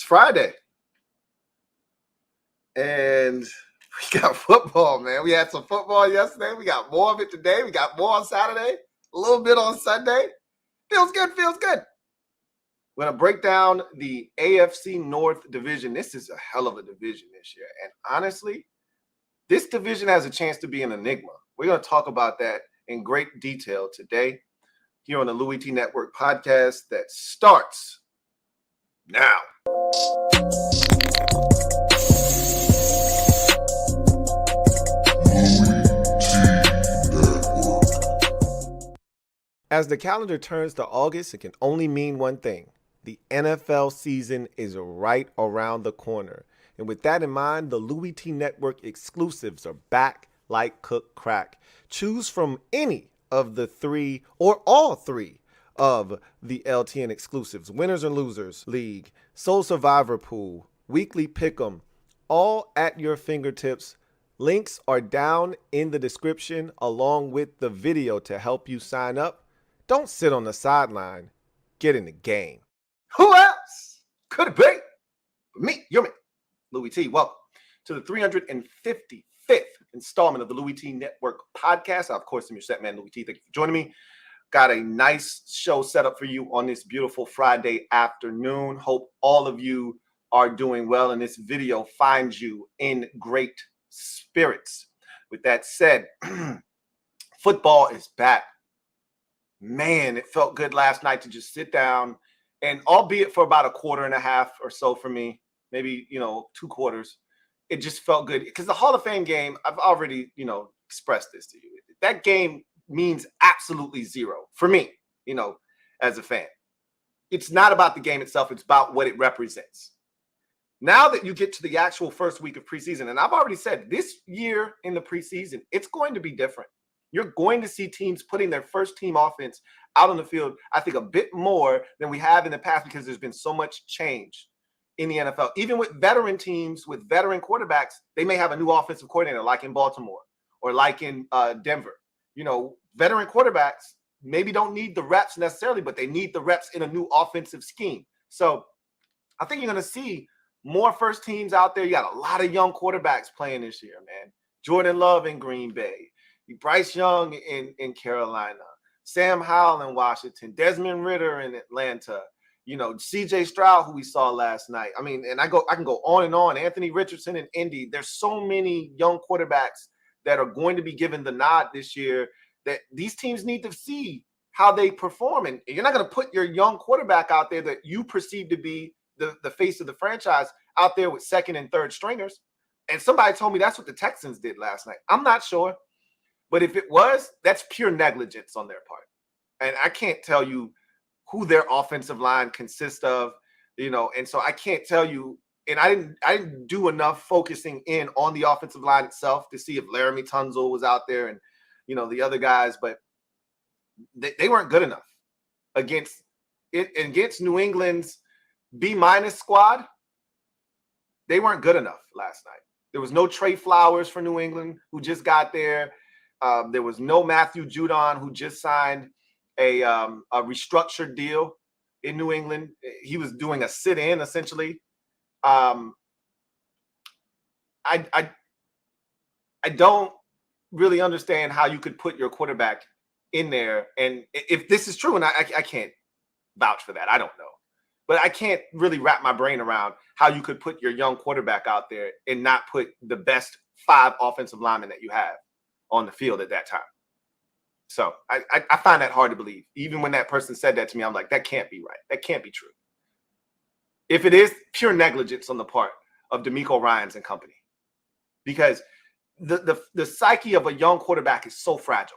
It's Friday. And we got football, man. We had some football yesterday. We got more of it today. We got more on Saturday, a little bit on Sunday. Feels good, feels good. We're going to break down the AFC North division. This is a hell of a division this year. And honestly, this division has a chance to be an enigma. We're going to talk about that in great detail today here on the LouieTeeNetwork podcast that starts now. As the calendar turns to August, it can only mean one thing. The NFL season is right around the corner. And with that in mind, the LouieTeeNetwork exclusives are back like cook crack. Choose from any of the three or all three of the LTN exclusives, Winners and Losers League, Soul Survivor Pool, Weekly Pick'em, all at your fingertips. Links are down in the description along with the video to help you sign up. Don't sit on the sideline. Get in the game. Who else could it be? Me, your man, Louie T. Welcome to the 355th installment of the LouieTeeNetwork podcast. I, of course, am your set man, Louie T. Thank you for joining me. Got a nice show set up for you on this beautiful Friday afternoon. Hope all of you are doing well and this video finds you in great spirits. With that said, football is back. Man, it felt good last night to just sit down and, albeit for about a quarter and a half or so for me, maybe, 2 quarters, it just felt good. Because the Hall of Fame game, I've already, expressed this to you. That game means absolutely zero for me, as a fan. It's not about the game itself. It's about what it represents. Now that you get to the actual first week of preseason, and I've already said this year in the preseason, it's going to be different. You're going to see teams putting their first team offense out on the field, I think, a bit more than we have in the past because there's been so much change in the NFL. Even with veteran teams, with veteran quarterbacks, they may have a new offensive coordinator like in Baltimore or like in Denver. Veteran quarterbacks maybe don't need the reps necessarily, but they need the reps in a new offensive scheme. So I think you're going to see more first teams out there. You got a lot of young quarterbacks playing this year, man. Jordan Love in Green Bay. Bryce Young in Carolina, Sam Howell in Washington, Desmond Ridder in Atlanta, C.J. Stroud, who we saw last night. I mean, and I can go on and on. Anthony Richardson in Indy. There's so many young quarterbacks that are going to be given the nod this year that these teams need to see how they perform. And you're not going to put your young quarterback out there that you perceive to be the face of the franchise out there with second and third stringers. And somebody told me that's what the Texans did last night. I'm not sure. But if it was, that's pure negligence on their part. And I can't tell you who their offensive line consists of, and so I can't tell you, and I didn't do enough focusing in on the offensive line itself to see if Laramie Tunzel was out there and, the other guys, but they weren't good enough against New England's B- squad. They weren't good enough last night. There was no Trey Flowers for New England who just got there. There was no Matthew Judon, who just signed a restructured deal in New England. He was doing a sit-in, essentially. I don't really understand how you could put your quarterback in there. And if this is true, and I can't vouch for that, I don't know. But I can't really wrap my brain around how you could put your young quarterback out there and not put the best 5 offensive linemen that you have on the field at that time. So I find that hard to believe. Even when that person said that to me, I'm like, that can't be right. That can't be true. If it is, pure negligence on the part of DeMeco Ryans and company. Because the psyche of a young quarterback is so fragile.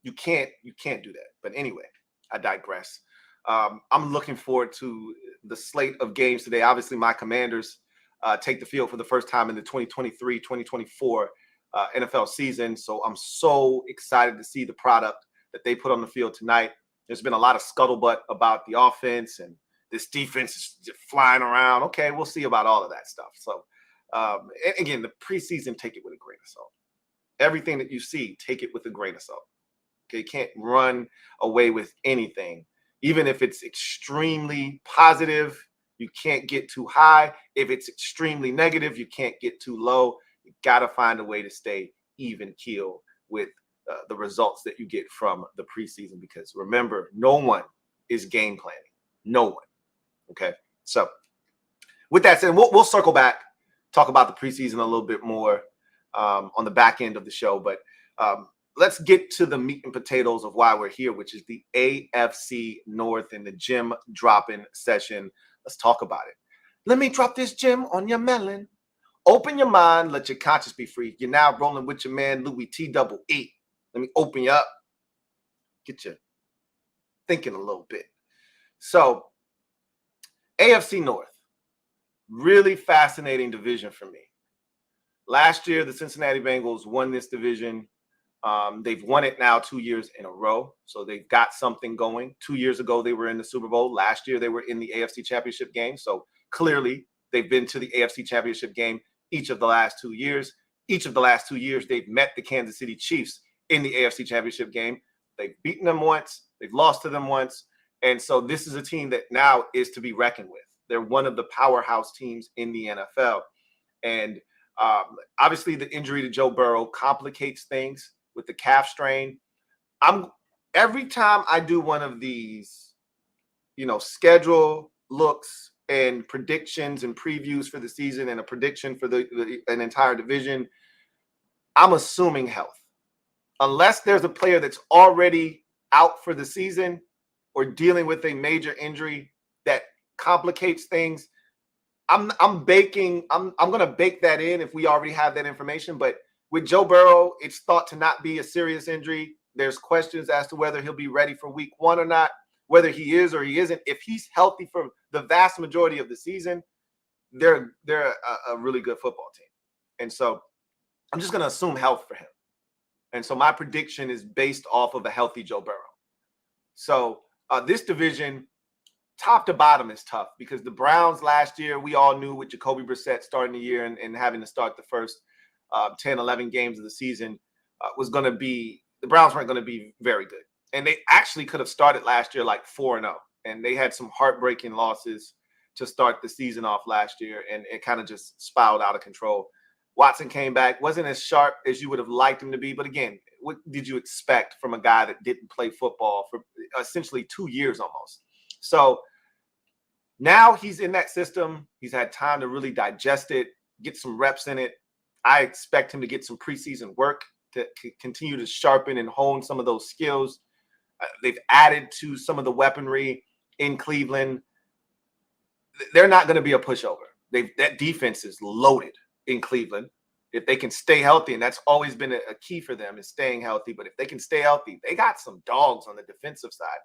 You can't do that. But anyway, I digress. I'm looking forward to the slate of games today. Obviously, my Commanders take the field for the first time in the 2023-2024 NFL season. So I'm so excited to see the product that they put on the field tonight. There's been a lot of scuttlebutt about the offense and this defense is just flying around. Okay, we'll see about all of that stuff. So again, the preseason, take it with a grain of salt. Everything that you see, take it with a grain of salt. Okay, you can't run away with anything, even if it's extremely positive. You can't get too high. If it's extremely negative, you can't get too low. You got to find a way to stay even keel with the results that you get from the preseason, because remember, no one is game planning. No one. Okay. So with that said, we'll circle back, talk about the preseason a little bit more on the back end of the show. But let's get to the meat and potatoes of why we're here, which is the AFC North and the gem dropping session. Let's talk about it. Let me drop this gem on your melon. Open your mind, let your conscience be free. You're now rolling with your man, Louie T-double-E. Let me open you up, get you thinking a little bit. So, AFC North, really fascinating division for me. Last year, the Cincinnati Bengals won this division. They've won it now 2 years in a row, so they've got something going. 2 years ago, they were in the Super Bowl. Last year, they were in the AFC Championship game, so clearly they've been to the AFC Championship game each of the last 2 years. Each of the last 2 years, they've met the Kansas City Chiefs in the AFC Championship game. They've beaten them once. They've lost to them once. And so this is a team that now is to be reckoned with. They're one of the powerhouse teams in the NFL. And obviously the injury to Joe Burrow complicates things with the calf strain. Every time I do one of these, schedule looks and predictions and previews for the season and a prediction for an entire division, I'm assuming health. Unless there's a player that's already out for the season or dealing with a major injury that complicates things, I'm going to bake that in if we already have that information. But with Joe Burrow, it's thought to not be a serious injury. There's questions as to whether he'll be ready for week 1 or not, whether he is or he isn't. If he's healthy for the vast majority of the season, they're a really good football team. And so I'm just going to assume health for him. And so my prediction is based off of a healthy Joe Burrow. So this division, top to bottom, is tough because the Browns last year, we all knew with Jacoby Brissett starting the year and having to start the first 10, 11 games of the season the Browns weren't going to be very good. And they actually could have started last year like 4-0. And they had some heartbreaking losses to start the season off last year. And it kind of just spiraled out of control. Watson came back, wasn't as sharp as you would have liked him to be. But again, what did you expect from a guy that didn't play football for essentially 2 years almost? So now he's in that system. He's had time to really digest it, get some reps in it. I expect him to get some preseason work to continue to sharpen and hone some of those skills. They've added to some of the weaponry in Cleveland. They're not going to be a pushover. That defense is loaded in Cleveland. If they can stay healthy, and that's always been a key for them, is staying healthy. But if they can stay healthy, they got some dogs on the defensive side.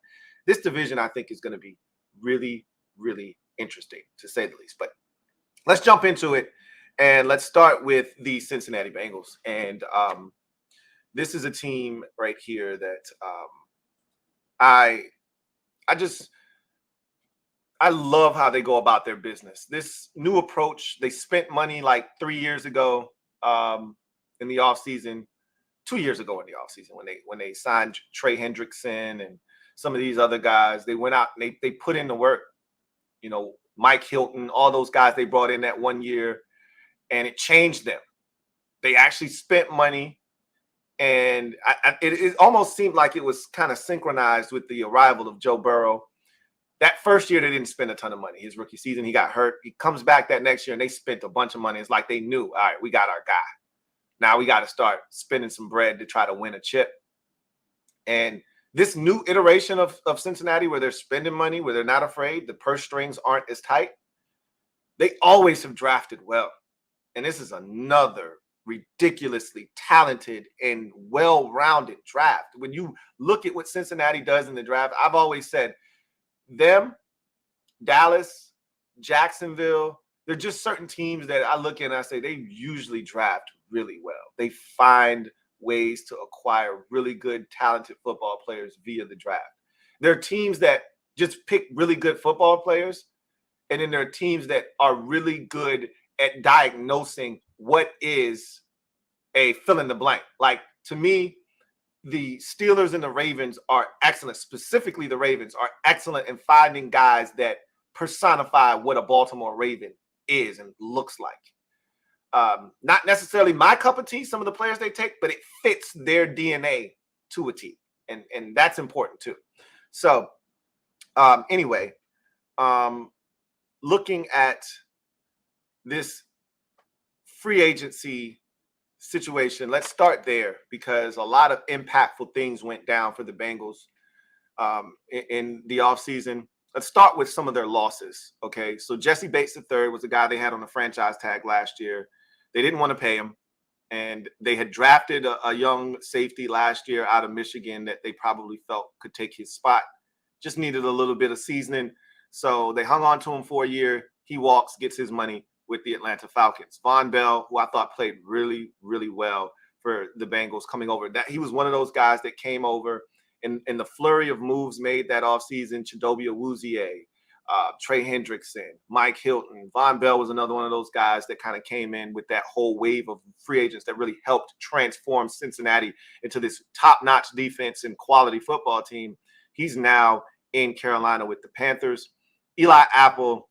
This division, I think, is going to be really, really interesting, to say the least. But let's jump into it, and let's start with the Cincinnati Bengals. And this is a team right here that I love how they go about their business. This new approach, they spent money like 3 years ago in the offseason, 2 years ago in the offseason when they signed Trey Hendrickson and some of these other guys. They went out and they put in the work. Mike Hilton, all those guys they brought in that 1 year, and it changed them. They actually spent money, and it almost seemed like it was kind of synchronized with the arrival of Joe Burrow. That first year, they didn't spend a ton of money. His rookie season, he got hurt. He comes back that next year, and they spent a bunch of money. It's like they knew, all right, we got our guy. Now we got to start spending some bread to try to win a chip. And this new iteration of Cincinnati, where they're spending money, where they're not afraid, the purse strings aren't as tight, they always have drafted well. And this is another ridiculously talented and well-rounded draft. When you look at what Cincinnati does in the draft, I've always said, them, Dallas, Jacksonville, they're just certain teams that I look at and I say they usually draft really well. They find ways to acquire really good, talented football players via the draft. There are teams that just pick really good football players, and then there are teams that are really good at diagnosing what is a fill in the blank. Like, to me, the Steelers and the Ravens are excellent. Specifically, the Ravens are excellent in finding guys that personify what a Baltimore Raven is and looks like. Not necessarily my cup of tea, some of the players they take, but it fits their DNA to a T. And that's important too. So anyway, looking at this free agency situation, let's start there because a lot of impactful things went down for the Bengals in the offseason. Let's start with some of their losses. Okay, so Jesse Bates III was the guy they had on the franchise tag last year. They didn't want to pay him, and they had drafted a young safety last year out of Michigan that they probably felt could take his spot. Just needed a little bit of seasoning, so they hung on to him for a year. He walks, gets his money with the Atlanta Falcons. Von Bell, who I thought played really, really well for the Bengals coming over. That he was one of those guys that came over in the flurry of moves made that offseason. Chidobe Awuzie, Trey Hendrickson, Mike Hilton. Von Bell was another one of those guys that kind of came in with that whole wave of free agents that really helped transform Cincinnati into this top-notch defense and quality football team. He's now in Carolina with the Panthers. Eli Apple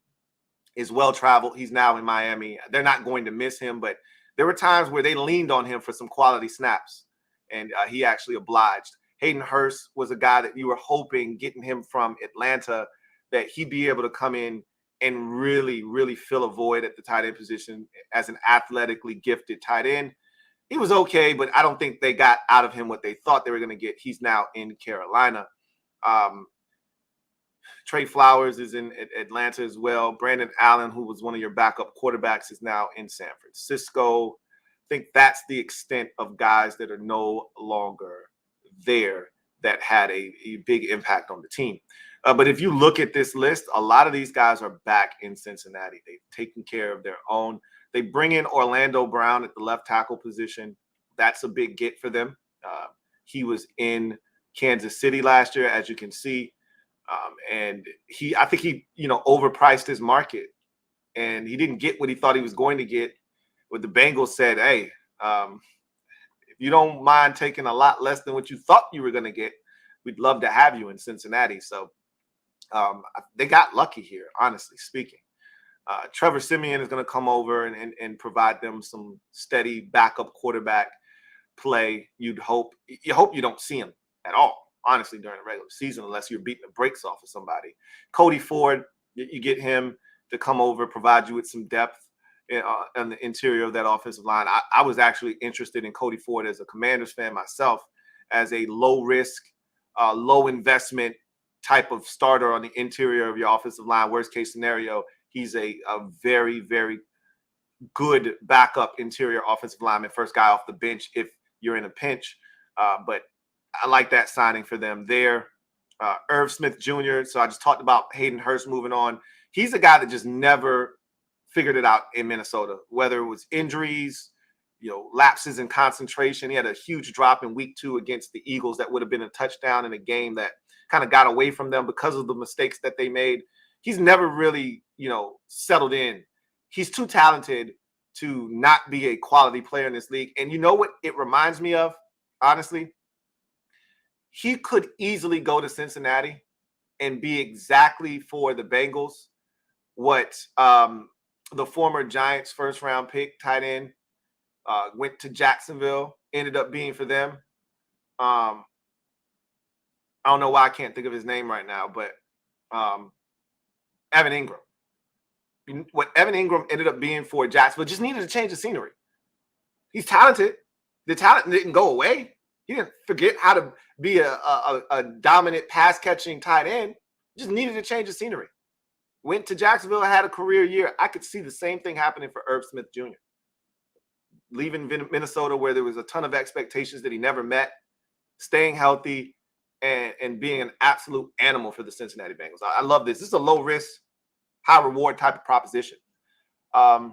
is well-traveled. He's now in Miami. They're not going to miss him, but there were times where they leaned on him for some quality snaps, and he actually obliged. Hayden Hurst was a guy that you were hoping, getting him from Atlanta, that he'd be able to come in and really, really fill a void at the tight end position as an athletically gifted tight end. He was okay, but I don't think they got out of him what they thought they were going to get. He's now in Carolina. Trey Flowers is in Atlanta as well. Brandon Allen, who was one of your backup quarterbacks, is now in San Francisco. I think that's the extent of guys that are no longer there that had a big impact on the team. But if you look at this list, a lot of these guys are back in Cincinnati. They've taken care of their own. They bring in Orlando Brown at the left tackle position. That's a big get for them. He was in Kansas City last year, as you can see. And I think he overpriced his market, and he didn't get what he thought he was going to get. What the Bengals said, hey, if you don't mind taking a lot less than what you thought you were going to get, we'd love to have you in Cincinnati. So they got lucky here, honestly speaking. Trevor Siemian is going to come over and provide them some steady backup quarterback play. You hope you don't see him at all, honestly, during the regular season, unless you're beating the brakes off of somebody. Cody Ford, you get him to come over, provide you with some depth on the interior of that offensive line. I was actually interested in Cody Ford as a Commanders fan myself, as a low-risk, low-investment type of starter on the interior of your offensive line. Worst case scenario, he's a very, very good backup interior offensive lineman, first guy off the bench if you're in a pinch. But I like that signing for them there. Irv Smith Jr., so I just talked about Hayden Hurst moving on. He's a guy that just never figured it out in Minnesota, whether it was injuries, lapses in concentration. He had a huge drop in week 2 against the Eagles that would have been a touchdown in a game that kind of got away from them because of the mistakes that they made. He's never really, settled in. He's too talented to not be a quality player in this league. And you know what it reminds me of, honestly? He could easily go to Cincinnati and be exactly for the Bengals what the former Giants first-round pick tight end went to Jacksonville, ended up being for them. I don't know why I can't think of his name right now, but Evan Ingram. What Evan Ingram ended up being for Jacksonville just needed to change the scenery. He's talented. The talent didn't go away. He didn't forget how to be a dominant pass-catching tight end. Just needed to change the scenery. Went to Jacksonville, had a career year. I could see the same thing happening for Irv Smith Jr. Leaving Minnesota where there was a ton of expectations that he never met, staying healthy, and being an absolute animal for the Cincinnati Bengals. I love this. This is a low-risk, high-reward type of proposition. As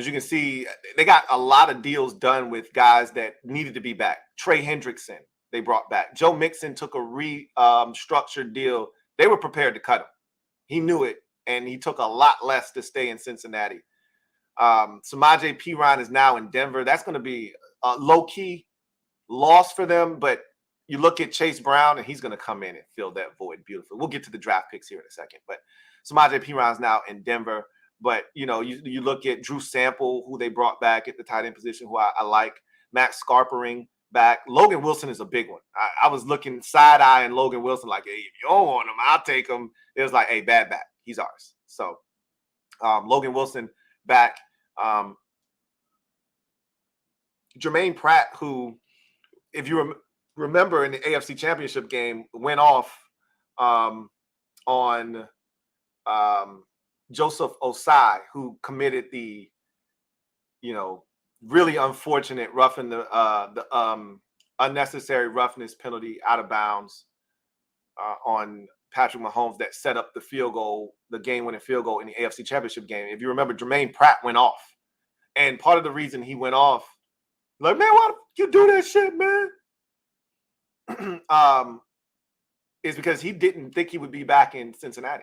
you can see, they got a lot of deals done with guys that needed to be back. Trey Hendrickson, they brought back. Joe Mixon took a restructured deal. They were prepared to cut him. He knew it, and he took a lot less to stay in Cincinnati. Samaje Perine is now in Denver. That's going to be a low-key loss for them, but you look at Chase Brown, and he's going to come in and fill that void beautifully. We'll get to the draft picks here in a second. But Samaje Perine's now in Denver. But, you look at Drew Sample, who they brought back at the tight end position, who I like. Max Scarpering back. Logan Wilson is a big one. I was looking side-eyeing Logan Wilson like, hey, if you don't want him, I'll take him. It was like, hey, bad back. He's ours. So Logan Wilson back. Jermaine Pratt, who, if you remember in the AFC Championship game, went off on Joseph Osai, who committed the, really unfortunate roughing the unnecessary roughness penalty out of bounds on Patrick Mahomes that set up the field goal, the game-winning field goal in the AFC Championship game. If you remember, Jermaine Pratt went off. And part of the reason he went off, like, man, why you do that shit, man? Is because he didn't think he would be back in Cincinnati.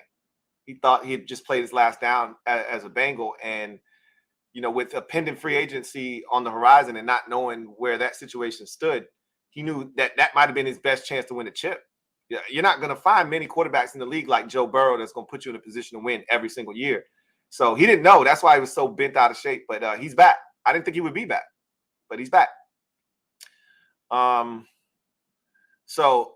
He thought he had just played his last down as a Bengal. And, with a pending free agency on the horizon and not knowing where that situation stood, he knew that might have been his best chance to win a chip. Yeah, you're not going to find many quarterbacks in the league like Joe Burrow that's going to put you in a position to win every single year. So he didn't know. That's why he was so bent out of shape. But he's back. I didn't think he would be back, but he's back. So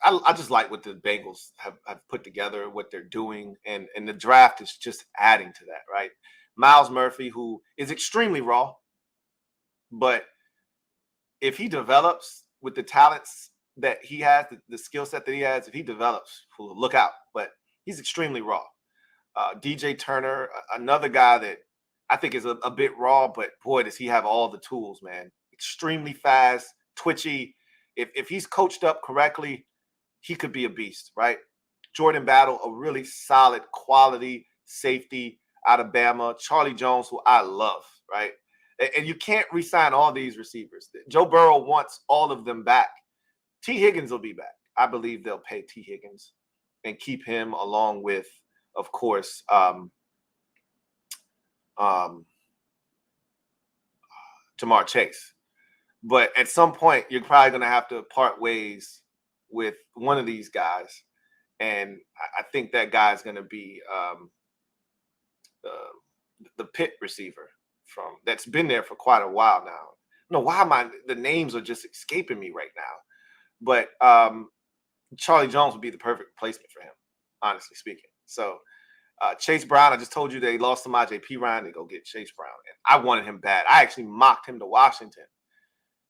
I just like what the Bengals have put together, what they're doing, and the draft is just adding to that, right? Myles Murphy, who is extremely raw, but if he develops with the talents that he has, the skill set that he has, if he develops, look out. But he's extremely raw. DJ Turner, another guy that I think is a bit raw, but boy, does he have all the tools, man. Extremely fast, twitchy. If he's coached up correctly, he could be a beast, right? Jordan Battle, a really solid quality safety out of Bama. Charlie Jones, who I love, right? And you can't re-sign all these receivers. Joe Burrow wants all of them back. T. Higgins will be back. I believe they'll pay T. Higgins and keep him along with, of course, Jamar Chase. But at some point, you're probably going to have to part ways with one of these guys. And I think that guy's going to be the Pitt receiver that's been there for quite a while now. I don't know why the names are just escaping me right now. But Charlie Jones would be the perfect replacement for him, honestly speaking. So Chase Brown, I just told you they lost Samaje Perine to go get Chase Brown. And I wanted him bad. I actually mocked him to Washington.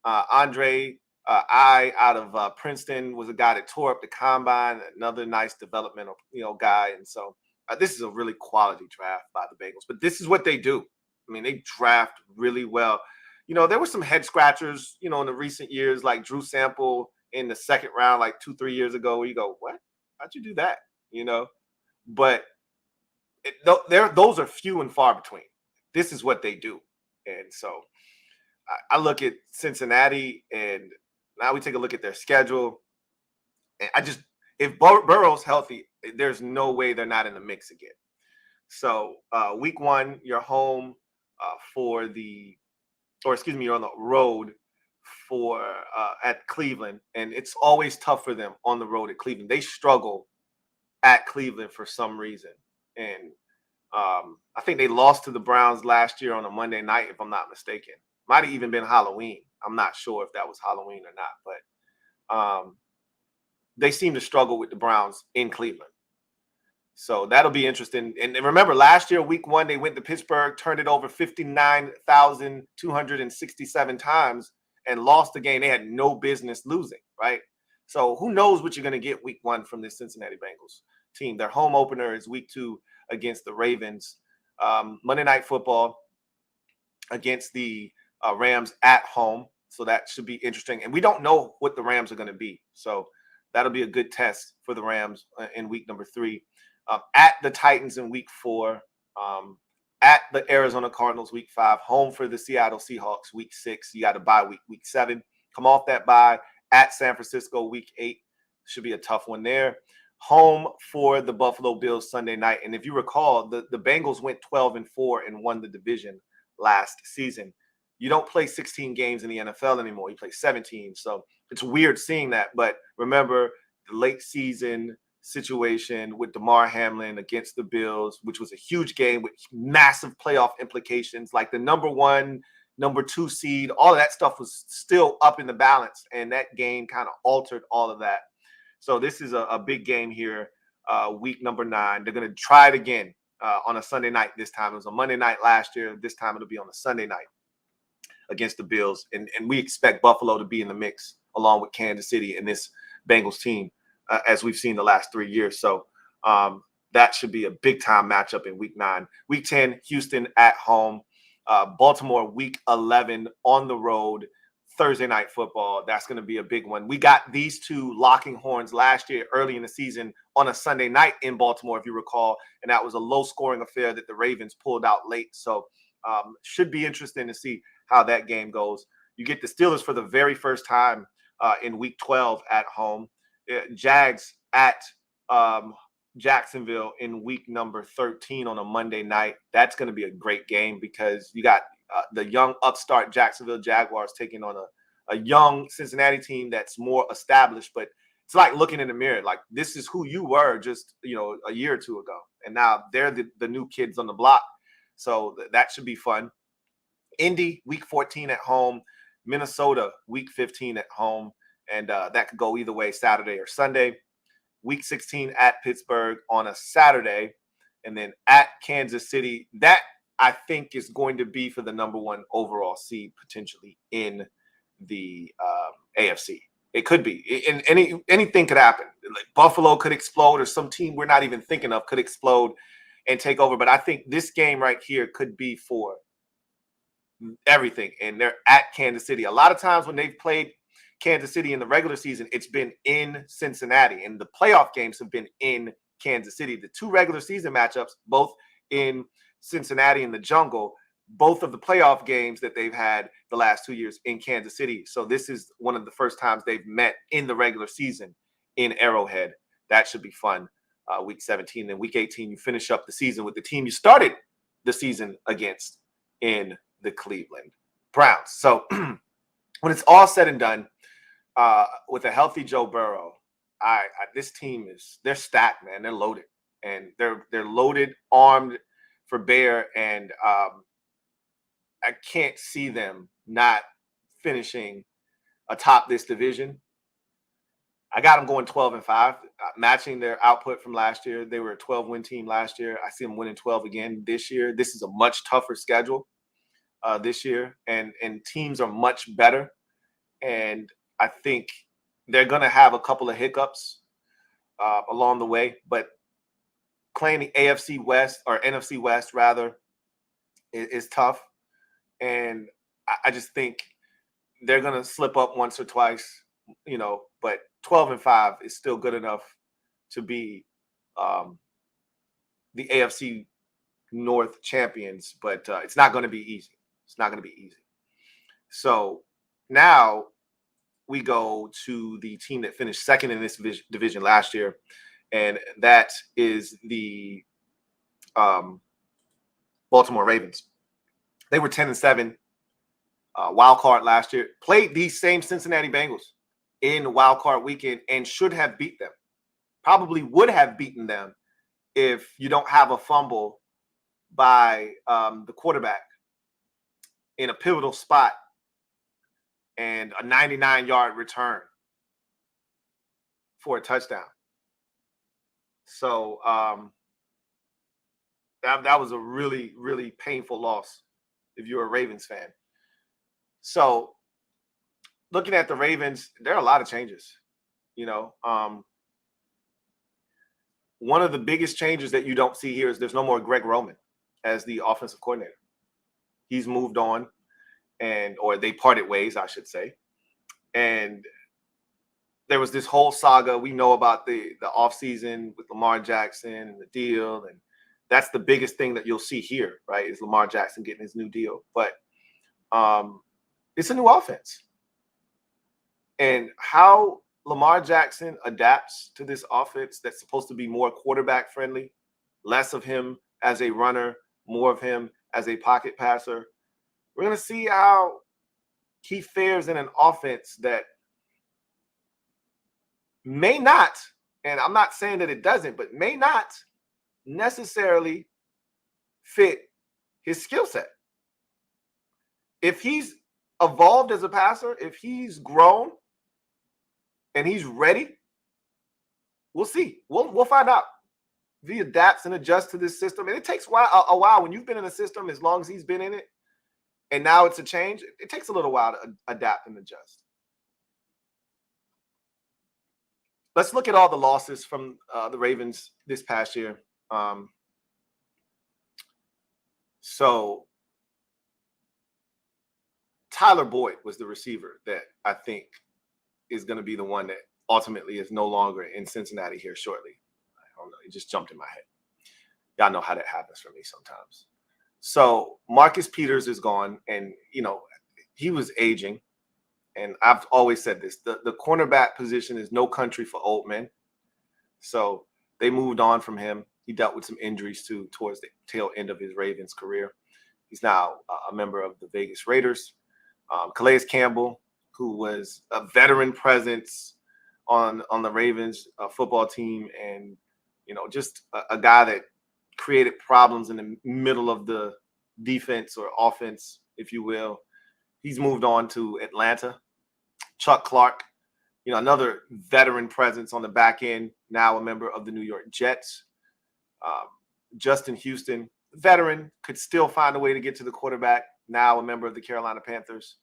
Andre out of Princeton was a guy that tore up the combine, another nice developmental guy. And so this is a really quality draft by the Bengals. But this is what they do. I mean, they draft really well. There were some head scratchers, in the recent years, like Drew Sample in the second round, like 2-3 years ago, where you go, what? How'd you do that? But those are few and far between. This is what they do. And so I look at Cincinnati, and now we take a look at their schedule. And if Burrow's healthy, there's no way they're not in the mix again. So week 1, you're home you're on the road at Cleveland. And it's always tough for them on the road at Cleveland. They struggle at Cleveland for some reason. And I think they lost to the Browns last year on a Monday night, if I'm not mistaken. Might have even been Halloween. I'm not sure if that was Halloween or not, but they seem to struggle with the Browns in Cleveland. So that'll be interesting. And remember, last year, week 1, they went to Pittsburgh, turned it over 59,267 times and lost the game. They had no business losing, right? So who knows what you're going to get week 1 from this Cincinnati Bengals team. Their home opener is week 2 against the Ravens. Monday Night Football against the Rams at home. So that should be interesting. And we don't know what the Rams are going to be. So that'll be a good test for the Rams in week number 3. At the Titans in week 4. At the Arizona Cardinals week 5. Home for the Seattle Seahawks week 6. You got a bye week 7. Come off that bye. At San Francisco week 8. Should be a tough one there. Home for the Buffalo Bills Sunday night. And if you recall, the Bengals went 12-4 and won the division last season. You don't play 16 games in the NFL anymore. You play 17. So it's weird seeing that. But remember the late season situation with Damar Hamlin against the Bills, which was a huge game with massive playoff implications, like the number 1, number 2 seed, all of that stuff was still up in the balance, and that game kind of altered all of that. So this is a big game here, week number 9. They're going to try it again on a Sunday night this time. It was a Monday night last year. This time it'll be on a Sunday night against the Bills, and we expect Buffalo to be in the mix along with Kansas City and this Bengals team, as we've seen the last 3 years. So that should be a big-time matchup in Week 9. Week 10, Houston at home. Baltimore, Week 11 on the road, Thursday night football. That's going to be a big one. We got these two locking horns last year early in the season on a Sunday night in Baltimore, if you recall, and that was a low-scoring affair that the Ravens pulled out late. So should be interesting to see how that game goes. You get the Steelers for the very first time in Week 12 at home. Jags at Jacksonville in week number 13 on a Monday night. That's going to be a great game because you got the young upstart Jacksonville Jaguars taking on a young Cincinnati team that's more established. But it's like looking in the mirror, like this is who you were just a year or two ago, and now they're the new kids on the block. So that should be fun. Indy week 14 at home, Minnesota week 15 at home, and that could go either way, Saturday or Sunday. Week 16 at Pittsburgh on a Saturday, and then at Kansas City. That I think is going to be for the number 1 overall seed potentially in the AFC. It could be, and anything could happen. Like Buffalo could explode, or some team we're not even thinking of could explode and take over. But I think this game right here could be for everything, and they're at Kansas City. A lot of times when they've played Kansas City in the regular season, it's been in Cincinnati, and the playoff games have been in Kansas City. The 2 regular season matchups, both in Cincinnati and the Jungle, both of the playoff games that they've had the last 2 years in Kansas City. So this is one of the first times they've met in the regular season in Arrowhead. That should be fun. Week 17, then week 18, you finish up the season with the team you started the season against in the Cleveland Browns. So when it's all said and done, with a healthy Joe Burrow, this team they're stacked, man. They're loaded, and they're loaded, armed for bear, and I can't see them not finishing atop this division. I got them going 12-5, matching their output from last year. They were a 12-win team last year. I see them winning 12 again this year. This is a much tougher schedule this year, and teams are much better. And I think they're going to have a couple of hiccups along the way, but playing the AFC West, or NFC West rather, is tough. And I just think they're going to slip up once or twice, but 12-5 is still good enough to be the AFC North champions, but it's not going to be easy. It's not going to be easy. So now we go to the team that finished second in this division last year, and that is the Baltimore Ravens. They were 10-7 wild card last year. Played these same Cincinnati Bengals in wild card weekend and should have beat them. Probably would have beaten them if you don't have a fumble by the quarterback in a pivotal spot and a 99-yard return for a touchdown. So that was a really, really painful loss if you're a Ravens fan. So looking at the Ravens, there are a lot of changes. One of the biggest changes that you don't see here is there's no more Greg Roman as the offensive coordinator. He's moved on, or they parted ways, I should say. And there was this whole saga. We know about the offseason with Lamar Jackson and the deal, and that's the biggest thing that you'll see here, right, is Lamar Jackson getting his new deal. But it's a new offense. And how Lamar Jackson adapts to this offense that's supposed to be more quarterback friendly, less of him as a runner, more of him as a pocket passer. We're going to see how he fares in an offense that may not, and I'm not saying that it doesn't, but may not necessarily fit his skill set. If he's evolved as a passer, if he's grown and he's ready, we'll see. We'll find out if he adapts and adjusts to this system. And it takes a while when you've been in a system as long as he's been in it, and now it's a change. It takes a little while to adapt and adjust. Let's look at all the losses from the Ravens this past year. So Tyler Boyd was the receiver that I think is going to be the one that ultimately is no longer in Cincinnati here shortly. I don't know. It just jumped in my head. Y'all know how that happens for me sometimes. So Marcus Peters is gone, and, he was aging. And I've always said this, the cornerback position is no country for old men. So they moved on from him. He dealt with some injuries too towards the tail end of his Ravens career. He's now a member of the Vegas Raiders. Calais Campbell, who was a veteran presence on the Ravens football team, and just a guy that created problems in the middle of the defense or offense, if you will. He's moved on to Atlanta. Chuck Clark, another veteran presence on the back end, now a member of the New York Jets. Justin Houston, veteran, could still find a way to get to the quarterback, now a member of the Carolina Panthers.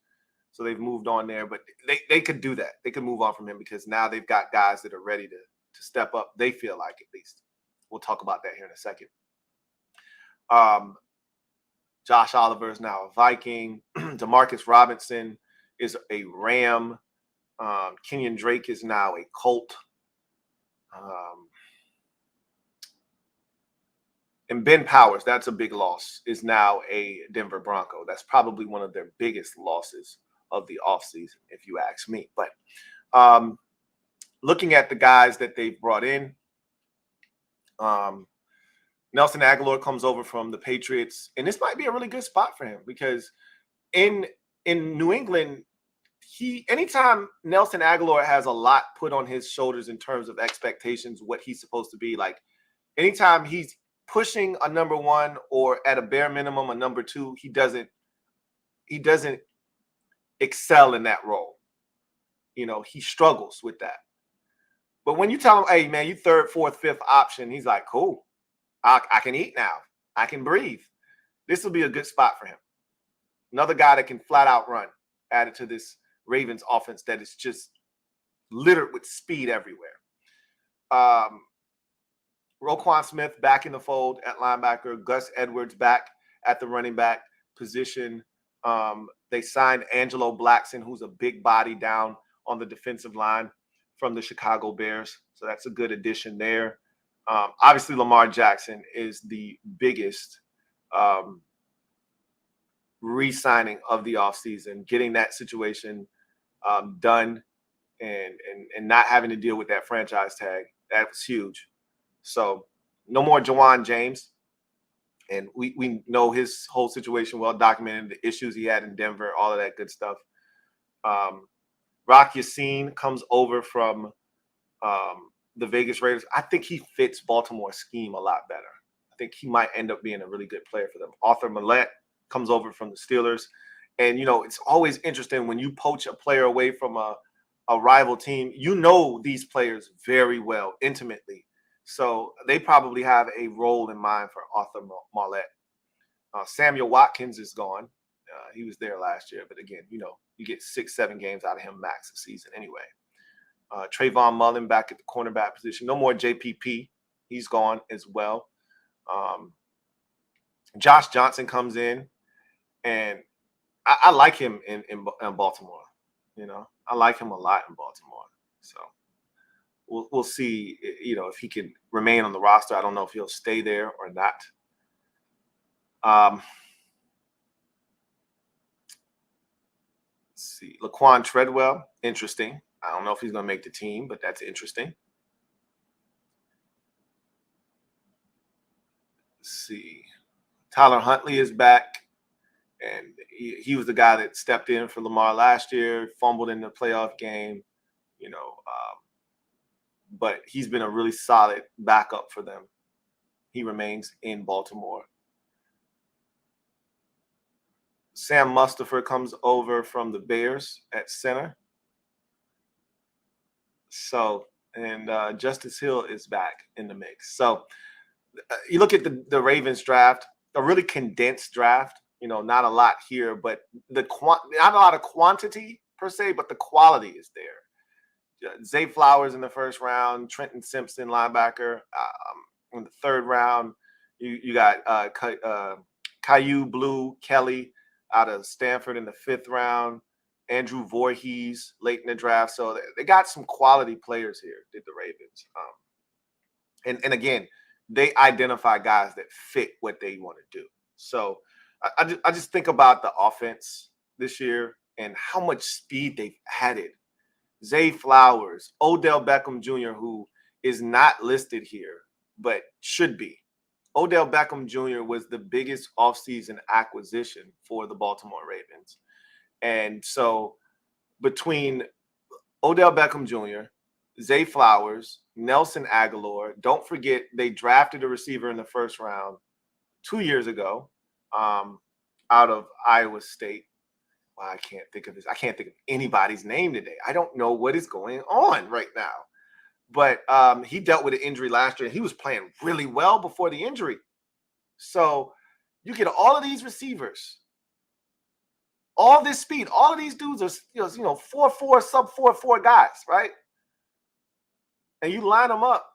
So they've moved on there, but they could do that. They could move on from him because now they've got guys that are ready to step up. They feel like, at least. We'll talk about that here in a second. Josh Oliver is now a Viking. Demarcus Robinson is a Ram. Kenyon Drake is now a Colt. And Ben Powers, that's a big loss, is now a Denver Bronco. That's probably one of their biggest losses of the offseason, if you ask me. But looking at the guys that they've brought in, Nelson Aguilar comes over from the Patriots, and this might be a really good spot for him because in New England, anytime Nelson Aguilar has a lot put on his shoulders in terms of expectations, what he's supposed to be, like anytime he's pushing a number one or at a bare minimum a number two, he doesn't excel in that role. He struggles with that. But when you tell him, hey man, you third, fourth, fifth option, he's like, cool. I can eat now. I can breathe. This will be a good spot for him. Another guy that can flat out run, added to this Ravens offense that is just littered with speed everywhere. Roquan Smith back in the fold at linebacker. Gus Edwards back at the running back position. They signed Angelo Blackson, who's a big body down on the defensive line from the Chicago Bears. So that's a good addition there. Obviously, Lamar Jackson is the biggest re-signing of the offseason, getting that situation done and not having to deal with that franchise tag. That was huge. So no more Jawan James. And we know his whole situation well documented, the issues he had in Denver, all of that good stuff. Rock Yassin comes over from the Vegas Raiders. I think he fits Baltimore's scheme a lot better. I think he might end up being a really good player for them. Arthur Millette comes over from the Steelers. And, it's always interesting when you poach a player away from a rival team. These players very well, intimately. So they probably have a role in mind for Arthur Millette. Samuel Watkins is gone. He was there last year. But again, you get 6-7 games out of him max a season anyway. Trayvon Mullen back at the cornerback position. No more JPP. He's gone as well. Josh Johnson comes in, and I like him in Baltimore. I like him a lot in Baltimore. So we'll see, if he can remain on the roster. I don't know if he'll stay there or not. Let's see. Laquan Treadwell, interesting. I don't know if he's going to make the team, but that's interesting. Let's see. Tyler Huntley is back, and he was the guy that stepped in for Lamar last year, fumbled in the playoff game. but he's been a really solid backup for them. He remains in Baltimore. Sam Mustipher comes over from the Bears at center. So, and Justice Hill is back in the mix. So you look at the Ravens draft, a really condensed draft. Not a lot here, but not a lot of quantity per se, but the quality is there. Zay Flowers in the first round, Trenton Simpson, linebacker. In the third round, you got Caillou Blue Kelly out of Stanford in the fifth round. Andrew Voorhees late in the draft. So they got some quality players here, did the Ravens. And again, they identify guys that fit what they want to do. So I just think about the offense this year and how much speed they've added. Zay Flowers, Odell Beckham Jr., who is not listed here, but should be. Odell Beckham Jr. was the biggest offseason acquisition for the Baltimore Ravens. And so between Odell Beckham Jr., Zay Flowers, Nelson Aguilar, don't forget they drafted a receiver in the first round 2 years ago out of Iowa State. Well, I can't think of anybody's name today. I don't know what is going on right now. But he dealt with an injury last year. He was playing really well before the injury. So you get all of these receivers, all this speed, all of these dudes are 4'4", sub 4'4" guys, right? And you line them up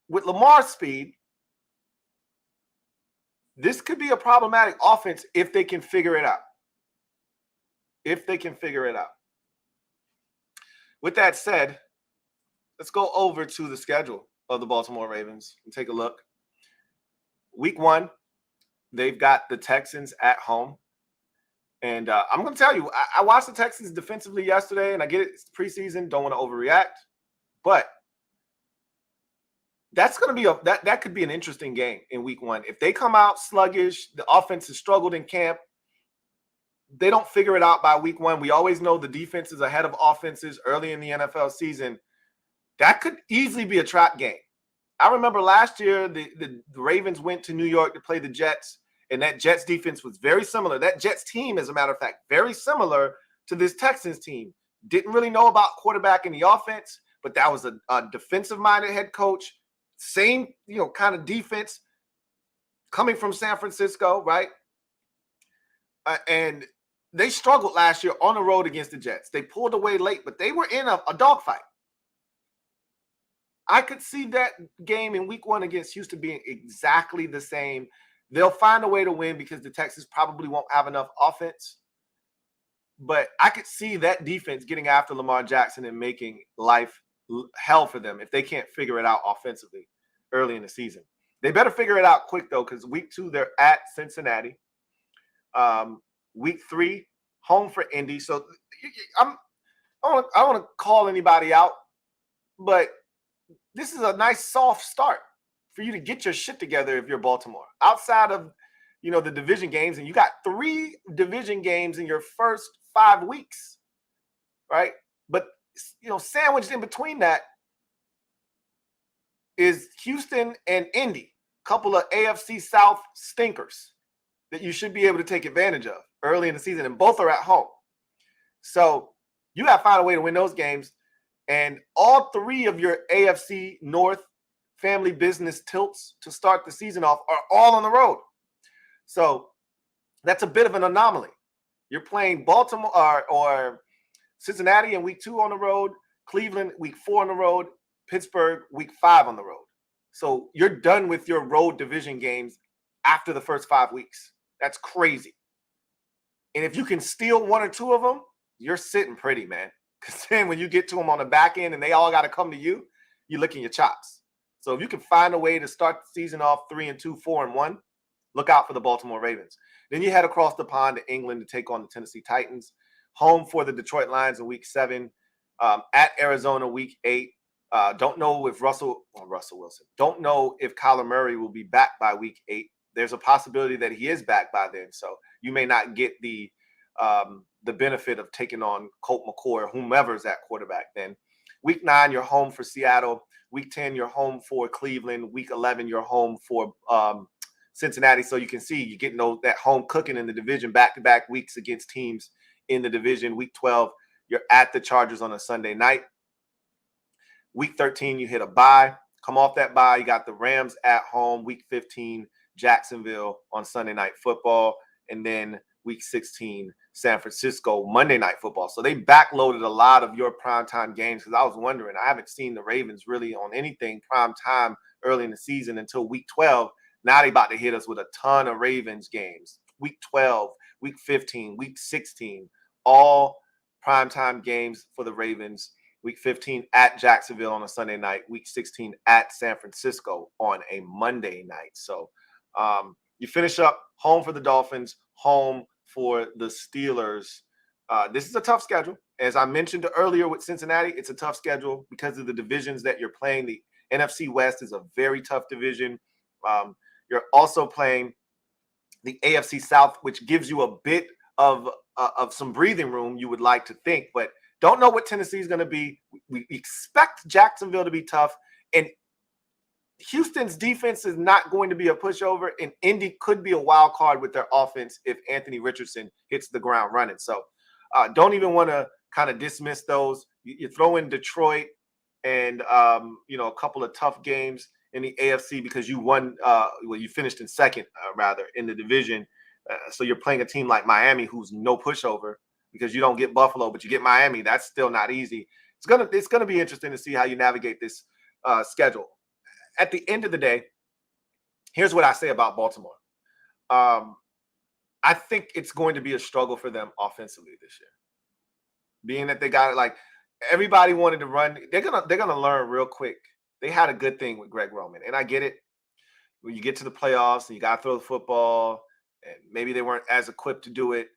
with Lamar's speed. This could be a problematic offense if they can figure it out. With that said, let's go over to the schedule of the Baltimore Ravens and take a look. Week 1, they've got the Texans at home. And I'm going to tell you, I watched the Texans defensively yesterday, and I get it, it's preseason, don't want to overreact. But that's going to be that could be an interesting game in Week 1. If they come out sluggish, the offense has struggled in camp, they don't figure it out by Week 1. We always know the defense is ahead of offenses early in the NFL season. That could easily be a trap game. I remember last year the Ravens went to New York to play the Jets, and that Jets defense was very similar. That Jets team, as a matter of fact, very similar to this Texans team. Didn't really know about quarterback in the offense, but that was a defensive-minded head coach. Same, kind of defense coming from San Francisco, right? And they struggled last year on the road against the Jets. They pulled away late, but they were in a dogfight. I could see that game in Week 1 against Houston being exactly the same. They'll find a way to win because the Texans probably won't have enough offense. But I could see that defense getting after Lamar Jackson and making life hell for them if they can't figure it out offensively early in the season. They better figure it out quick, though, because Week 2, they're at Cincinnati. Week 3, home for Indy. So I don't want to call anybody out, but this is a nice soft start for you to get your shit together if you're Baltimore. Outside of, the division games, and you got 3 division games in your first 5 weeks, right? But, sandwiched in between that is Houston and Indy, a couple of AFC South stinkers that you should be able to take advantage of early in the season, and both are at home. So you got to find a way to win those games. And all 3 of your AFC North family business tilts to start the season off are all on the road. So that's a bit of an anomaly. You're playing Baltimore or Cincinnati in Week 2 on the road, Cleveland Week 4 on the road, Pittsburgh Week 5 on the road. So you're done with your road division games after the first 5 weeks. That's crazy. And if you can steal 1 or 2 of them, you're sitting pretty, man. Because then when you get to them on the back end and they all got to come to you, you're licking your chops. So if you can find a way to start the season off 3-2, 4-1, look out for the Baltimore Ravens. Then you head across the pond to England to take on the Tennessee Titans. Home for the Detroit Lions in Week 7. At Arizona Week 8. Don't know if Russell Wilson. Don't know if Kyler Murray will be back by Week 8. There's a possibility that he is back by then. So you may not get the benefit of taking on Colt McCoy or whomever's at quarterback then. Week 9, you're home for Seattle. Week 10, you're home for Cleveland. Week 11, you're home for Cincinnati. So you can see you're getting that home cooking in the division, back-to-back weeks against teams in the division. Week 12, you're at the Chargers on a Sunday night. Week 13, you hit a bye. Come off that bye, you got the Rams at home. Week 15, Jacksonville on Sunday Night Football. And then Week 16, San Francisco, Monday Night Football. So they backloaded a lot of your primetime games because I was wondering. I haven't seen the Ravens really on anything primetime early in the season until Week 12. Now they about to hit us with a ton of Ravens games. Week 12, Week 15, Week 16, all primetime games for the Ravens. Week 15 at Jacksonville on a Sunday night. Week 16 at San Francisco on a Monday night. So you finish up home for the Dolphins, home for the Steelers. This is a tough schedule. As I mentioned earlier with Cincinnati, it's a tough schedule because of the divisions that you're playing. The NFC West is a very tough division. You're also playing the AFC South, which gives you a bit of some breathing room, you would like to think, but don't know what Tennessee is going to be. We expect Jacksonville to be tough, and Houston's defense is not going to be a pushover, and Indy could be a wild card with their offense if Anthony Richardson hits the ground running. So don't even want to kind of dismiss those. You throw in Detroit and, a couple of tough games in the AFC because you won, you finished in second, rather, in the division. So you're playing a team like Miami who's no pushover because you don't get Buffalo, but you get Miami. That's still not easy. It's gonna be interesting to see how you navigate this schedule. At the end of the day, here's what I say about Baltimore. I think it's going to be a struggle for them offensively this year. Being that they got it, like everybody wanted to run, they're gonna learn real quick. They had a good thing with Greg Roman, and I get it. When you get to the playoffs and you got to throw the football, and maybe they weren't as equipped to do it,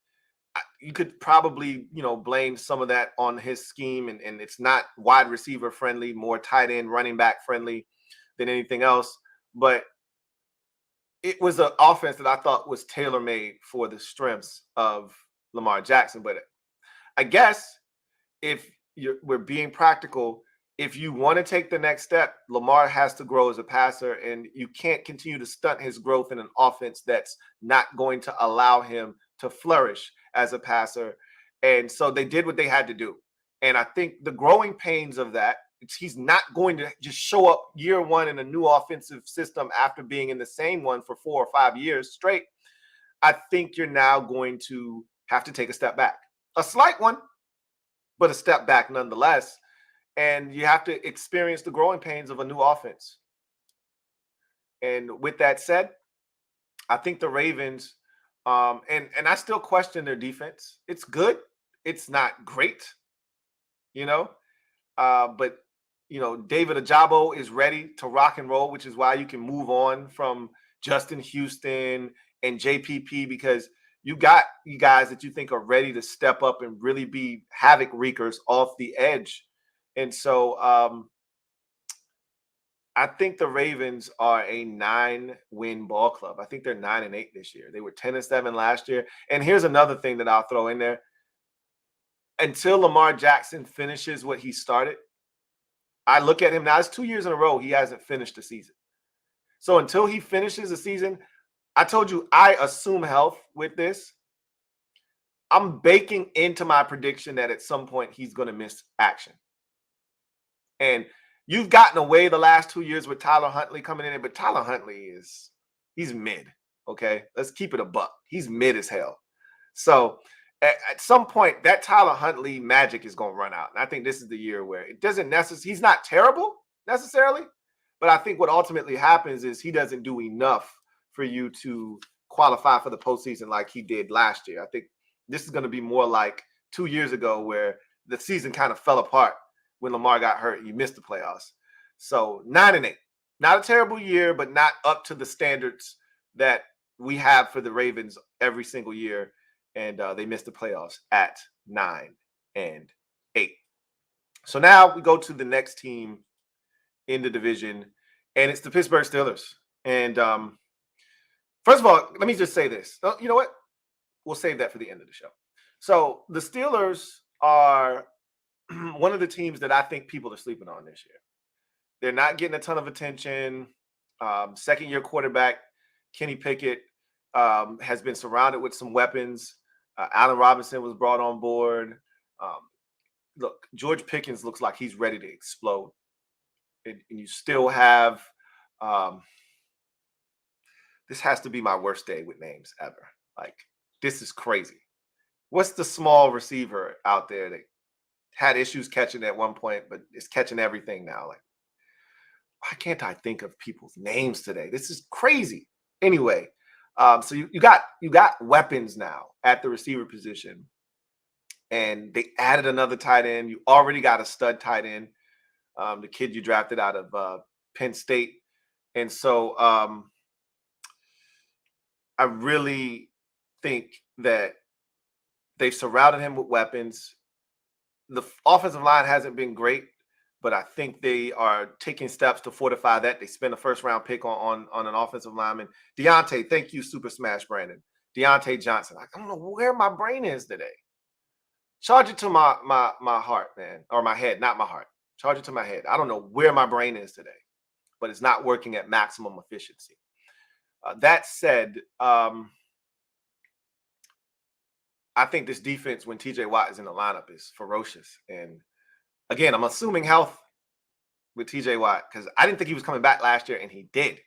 you could probably, blame some of that on his scheme, and it's not wide receiver friendly, more tight end, running back friendly than anything else. But it was an offense that I thought was tailor-made for the strengths of Lamar Jackson. But I guess if we're being practical, if you want to take the next step, Lamar has to grow as a passer, and you can't continue to stunt his growth in an offense that's not going to allow him to flourish as a passer. And so they did what they had to do. And I think the growing pains of that, he's not going to just show up year one in a new offensive system after being in the same one for 4 or 5 years straight. I think you're now going to have to take a step back. A slight one, but a step back nonetheless. And you have to experience the growing pains of a new offense. And with that said, I think the Ravens, and I still question their defense. It's good. It's not great, but David Ajabo is ready to rock and roll, which is why you can move on from Justin Houston and JPP, because you got you guys that you think are ready to step up and really be havoc wreakers off the edge. And so I think the Ravens are a 9-win ball club. I think they're 9-8 this year. They were 10-7 last year. And here's another thing that I'll throw in there. Until Lamar Jackson finishes what he started, I look at him now. It's 2 years in a row he hasn't finished the season. So until he finishes the season, I told you I assume health with this. I'm baking into my prediction that at some point he's going to miss action. And you've gotten away the last 2 years with Tyler Huntley coming in, but Tyler Huntley he's mid, okay? Let's keep it a buck. He's mid as hell. So at some point, that Tyler Huntley magic is going to run out. And I think this is the year where it doesn't necessarily, he's not terrible necessarily, but I think what ultimately happens is he doesn't do enough for you to qualify for the postseason like he did last year. I think this is going to be more like 2 years ago where the season kind of fell apart when Lamar got hurt. You missed the playoffs. So 9-8. Not a terrible year, but not up to the standards that we have for the Ravens every single year. And they missed the playoffs at 9-8. So now we go to the next team in the division, and it's the Pittsburgh Steelers. And first of all, let me just say this. You know what? We'll save that for the end of the show. So the Steelers are one of the teams that I think people are sleeping on this year. they're not getting a ton of attention. Second-year quarterback Kenny Pickett has been surrounded with some weapons. Allen Robinson was brought on board. Um, Look, George Pickens looks like he's ready to explode. And you still have this has to be my worst day with names ever. Like, this is crazy. What's the small receiver out there that had issues catching at one point, but is catching everything now? Like, why can't I think of people's names today? This is crazy. Anyway, so you got weapons now at the receiver position, and they added another tight end. You already got a stud tight end, the kid you drafted out of Penn State, and so I really think that they've surrounded him with weapons. The offensive line hasn't been great, but I think they are taking steps to fortify that. They spent a first-round pick on an offensive lineman. Deontay, thank you, Super Smash Brandon. Deontay Johnson. I don't know where my brain is today. Charge it to my heart, man, or my head, not my heart. Charge it to my head. I don't know where my brain is today, but it's not working at maximum efficiency. That said, I think this defense, when TJ Watt is in the lineup, is ferocious. And again, I'm assuming health with TJ Watt because I didn't think he was coming back last year, and he did.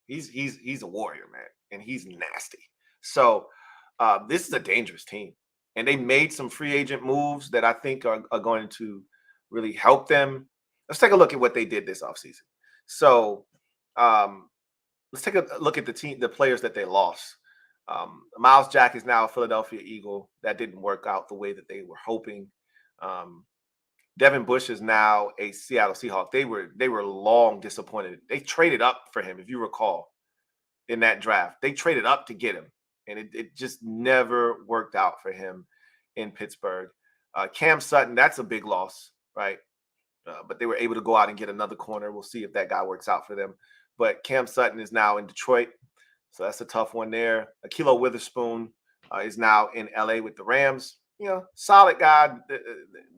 He's a warrior, man, and he's nasty. So this is a dangerous team, and they made some free agent moves that I think are going to really help them. Let's take a look at what they did this offseason. So let's take a look at the players that they lost. Miles Jack is now a Philadelphia Eagle. That didn't work out the way that they were hoping. Devin Bush is now a Seattle Seahawk. They were long disappointed. They traded up for him, if you recall, in that draft. They traded up to get him, and it just never worked out for him in Pittsburgh. Cam Sutton, that's a big loss, right? But they were able to go out and get another corner. We'll see if that guy works out for them. But Cam Sutton is now in Detroit, so that's a tough one there. Ahkello Witherspoon is now in LA with the Rams. Solid guy,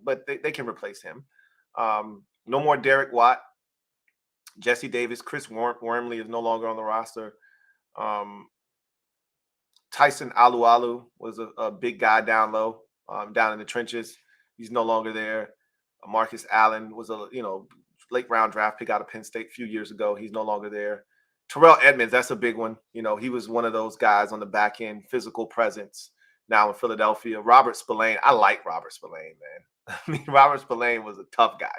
but they can replace him. No more Derek Watt. Jesse Davis, Chris Wormley is no longer on the roster. Tyson Alualu was a big guy down low, down in the trenches. He's no longer there. Marcus Allen was a late round draft pick out of Penn State a few years ago. He's no longer there. Terrell Edmonds, that's a big one. He was one of those guys on the back end, physical presence now in Philadelphia. Robert Spillane, I like Robert Spillane, man. I mean, Robert Spillane was a tough guy.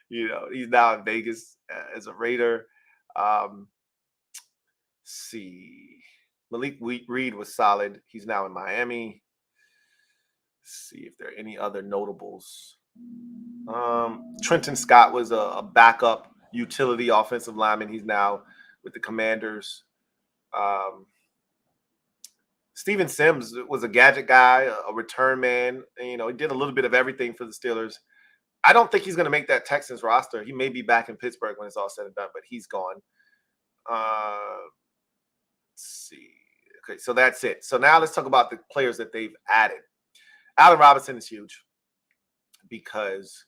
He's now in Vegas as a Raider. See. Malik Reed was solid. He's now in Miami. Let's see if there are any other notables. Trenton Scott was a backup utility offensive lineman. He's now with the Commanders. Steven Sims was a gadget guy, a return man. He did a little bit of everything for the Steelers. I don't think he's going to make that Texans roster. He may be back in Pittsburgh when it's all said and done, but he's gone. Let's see. Okay, so that's it. So now let's talk about the players that they've added. Allen Robinson is huge because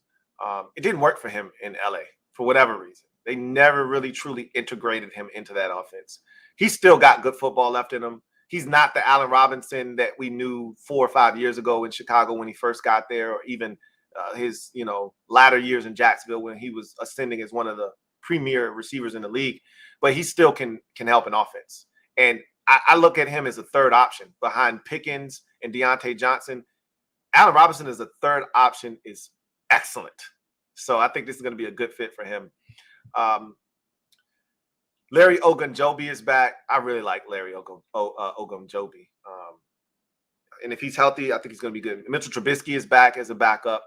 it didn't work for him in LA for whatever reason. They never really truly integrated him into that offense. He's still got good football left in him. He's not the Allen Robinson that we knew 4 or 5 years ago in Chicago when he first got there, or even his latter years in Jacksonville when he was ascending as one of the premier receivers in the league. But he still can help an offense. And I look at him as a third option behind Pickens and Deontay Johnson. Allen Robinson as a third option is excellent. So I think this is going to be a good fit for him. Larry Ogunjobi is back. I really like Larry Ogunjobi. And if he's healthy, I think he's going to be good. Mitchell Trubisky is back as a backup.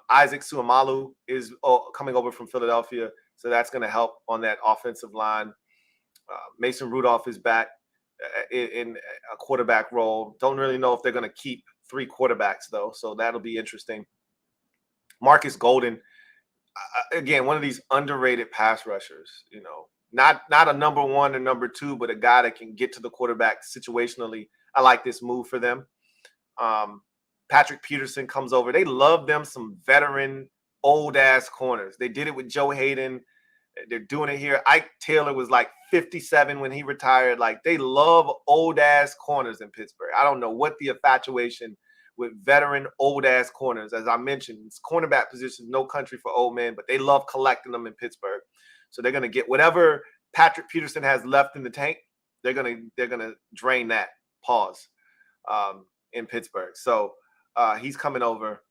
Isaac Suamalu is coming over from Philadelphia, so that's going to help on that offensive line. Mason Rudolph is back in a quarterback role. Don't really know if they're going to keep 3 quarterbacks, though, so that'll be interesting. Marcus Golden, again, one of these underrated pass rushers, not a number 1 or number 2, but a guy that can get to the quarterback situationally. I like this move for them. Patrick Peterson comes over. They love them some veteran old-ass corners. They did it with Joe Hayden. They're doing it here. Ike Taylor was like 57 when he retired. Like, they love old-ass corners in Pittsburgh. I don't know what the infatuation with veteran old-ass corners. As I mentioned, it's cornerback position, no country for old men, but they love collecting them in Pittsburgh. So they're going to get whatever Patrick Peterson has left in the tank. They're gonna drain that. Pause. In Pittsburgh. So he's coming over.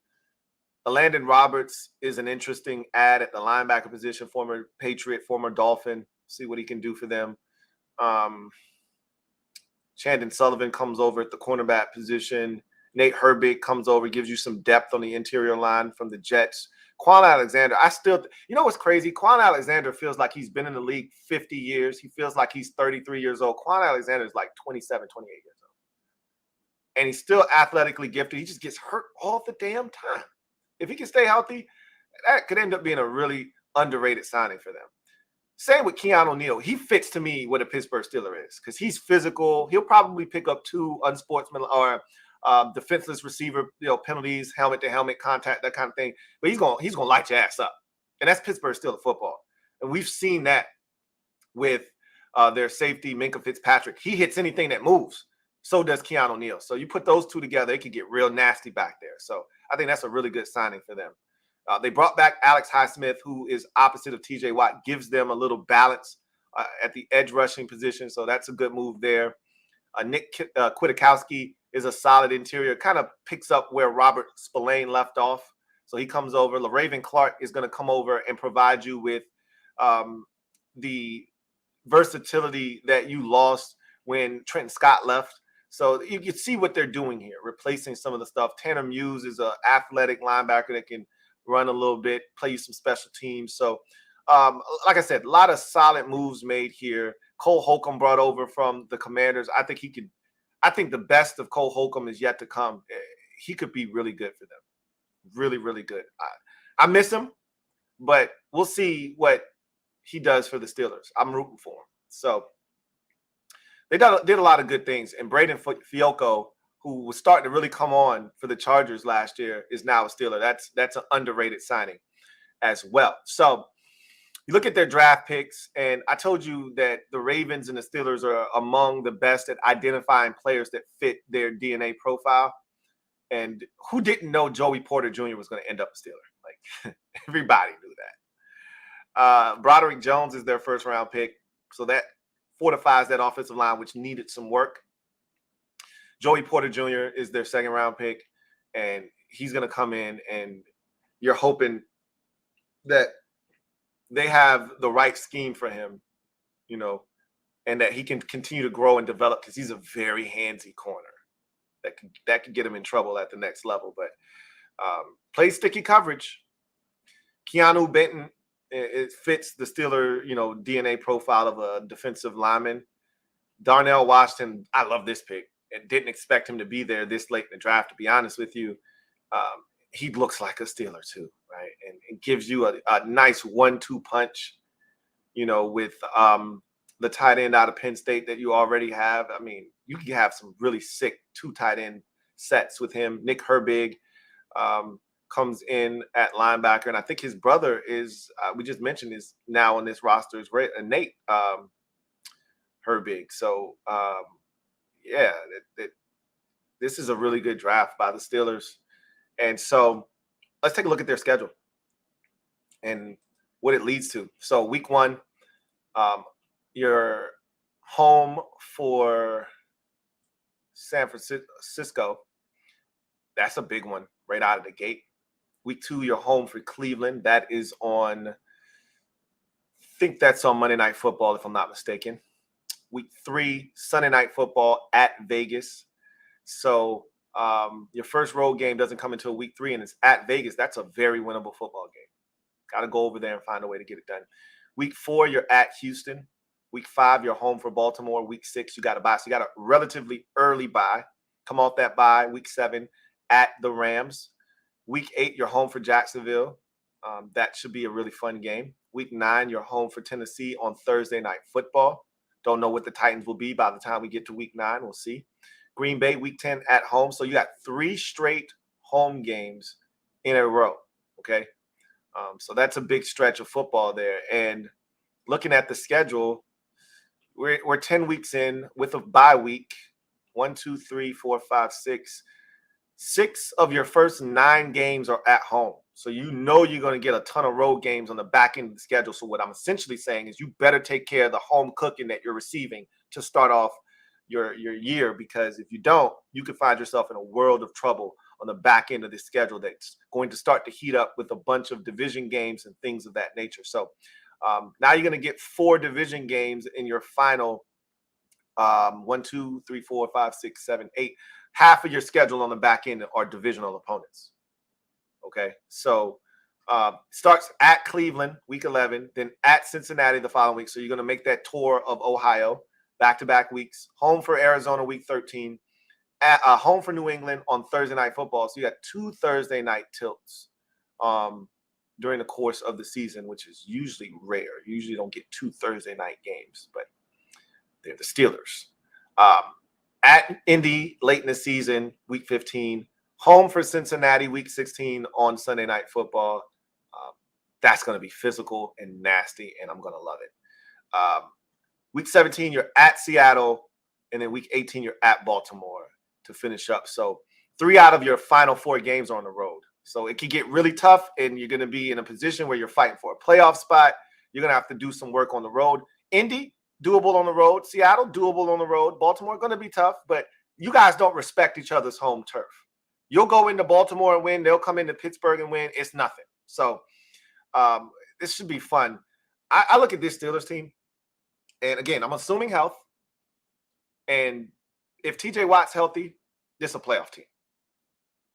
Landon Roberts is an interesting add at the linebacker position. Former Patriot, former Dolphin. See what he can do for them. Chandon Sullivan comes over at the cornerback position. Nate Herbig comes over, gives you some depth on the interior line from the Jets. Quan Alexander, you know what's crazy? Quan Alexander feels like he's been in the league 50 years. He feels like he's 33 years old. Quan Alexander is like 27, 28 years old. And he's still athletically gifted. He just gets hurt all the damn time. If he can stay healthy, that could end up being a really underrated signing for them. Same with Keanu Neal. He fits to me what a Pittsburgh Steeler is because he's physical. He'll probably pick up 2 unsportsmanlike or defenseless receiver, penalties, helmet to helmet contact, that kind of thing. But he's gonna light your ass up, and that's Pittsburgh Steelers football. And we've seen that with their safety Minkah Fitzpatrick. He hits anything that moves. So does Keanu Neal. So you put those two together, it could get real nasty back there. So I think that's a really good signing for them. They brought back Alex Highsmith, who is opposite of TJ Watt, gives them a little balance at the edge rushing position. So that's a good move there. Nick Kwiatkowski is a solid interior, kind of picks up where Robert Spillane left off. So he comes over. LaRaven Clark is going to come over and provide you with the versatility that you lost when Trenton Scott left. So you can see what they're doing here, replacing some of the stuff. Tanner Muse is an athletic linebacker that can run a little bit, play you some special teams. So, like I said, a lot of solid moves made here. Cole Holcomb brought over from the Commanders. I think the best of Cole Holcomb is yet to come. He could be really good for them. Really, really good. I miss him, but we'll see what he does for the Steelers. I'm rooting for him. So they did a lot of good things. And Braden Fiocco, who was starting to really come on for the Chargers last year, is now a Steeler. That's an underrated signing as well. So you look at their draft picks, and I told you that the Ravens and the Steelers are among the best at identifying players that fit their DNA profile. And who didn't know Joey Porter Jr. was going to end up a Steeler? Like, everybody knew that. Broderick Jones is their first-round pick, so that fortifies that offensive line, which needed some work. Joey Porter Jr. is their second-round pick, and he's going to come in, and you're hoping that they have the right scheme for him, and that he can continue to grow and develop because he's a very handsy corner that could get him in trouble at the next level. But play sticky coverage. Keanu Benton, it fits the Steeler, DNA profile of a defensive lineman. Darnell Washington, I love this pick. And didn't expect him to be there this late in the draft, to be honest with you. He looks like a Steeler too, right? And it gives you a nice 1-2 punch, with the tight end out of Penn State that you already have. I mean, you can have some really sick 2 tight end sets with him. Nick Herbig comes in at linebacker, and I think his brother is, we just mentioned, is now on this roster, is Nate Herbig. So, yeah, this is a really good draft by the Steelers. And so let's take a look at their schedule and what it leads to. So week 1, you're home for San Francisco. That's a big one right out of the gate. Week 2, you're home for Cleveland. That is on, I think that's on Monday Night Football, if I'm not mistaken. Week 3, Sunday Night Football at Vegas. So your first road game doesn't come until week 3, and it's at Vegas. That's a very winnable football game. Got to go over there and find a way to get it done. Week 4, you're at Houston. Week 5, you're home for Baltimore. Week 6, you got a bye. So you got a relatively early bye. Come off that bye. Week 7, at the Rams. Week 8, you're home for Jacksonville. That should be a really fun game. Week 9, you're home for Tennessee on Thursday Night Football. Don't know what the Titans will be by the time we get to week 9. We'll see. Green Bay, week 10 at home. So you got 3 straight home games in a row, okay? So that's a big stretch of football there. And looking at the schedule, we're 10 weeks in with a bye week. 1, 2, 3, 4, 5, 6. 6 of your first 9 games are at home. So you know you're going to get a ton of road games on the back end of the schedule. So what I'm essentially saying is you better take care of the home cooking that you're receiving to start off your year, because if you don't, you could find yourself in a world of trouble on the back end of the schedule that's going to start to heat up with a bunch of division games and things of that nature. So now you're going to get 4 division games in your final 1, 2, 3, 4, 5, 6, 7, 8. Half of your schedule on the back end are divisional opponents. Okay, so starts at Cleveland week 11, then at Cincinnati the following week. So you're going to make that tour of Ohio back-to-back weeks. Home for Arizona week 13. At home for New England on Thursday Night Football. So you got 2 Thursday night tilts during the course of the season, which is usually rare. You usually don't get 2 Thursday night games, but they're the Steelers. At Indy late in the season, week 15. Home for Cincinnati week 16 on Sunday Night Football. That's going to be physical and nasty, and I'm going to love it. Week 17, you're at Seattle, and then week 18, you're at Baltimore to finish up. So 3 out of your final 4 games are on the road. So it can get really tough, and you're going to be in a position where you're fighting for a playoff spot. You're going to have to do some work on the road. Indy, doable on the road. Seattle, doable on the road. Baltimore, going to be tough, but you guys don't respect each other's home turf. You'll go into Baltimore and win. They'll come into Pittsburgh and win. It's nothing. So this should be fun. I look at this Steelers team, and again, I'm assuming health. And if TJ Watt's healthy, this is a playoff team.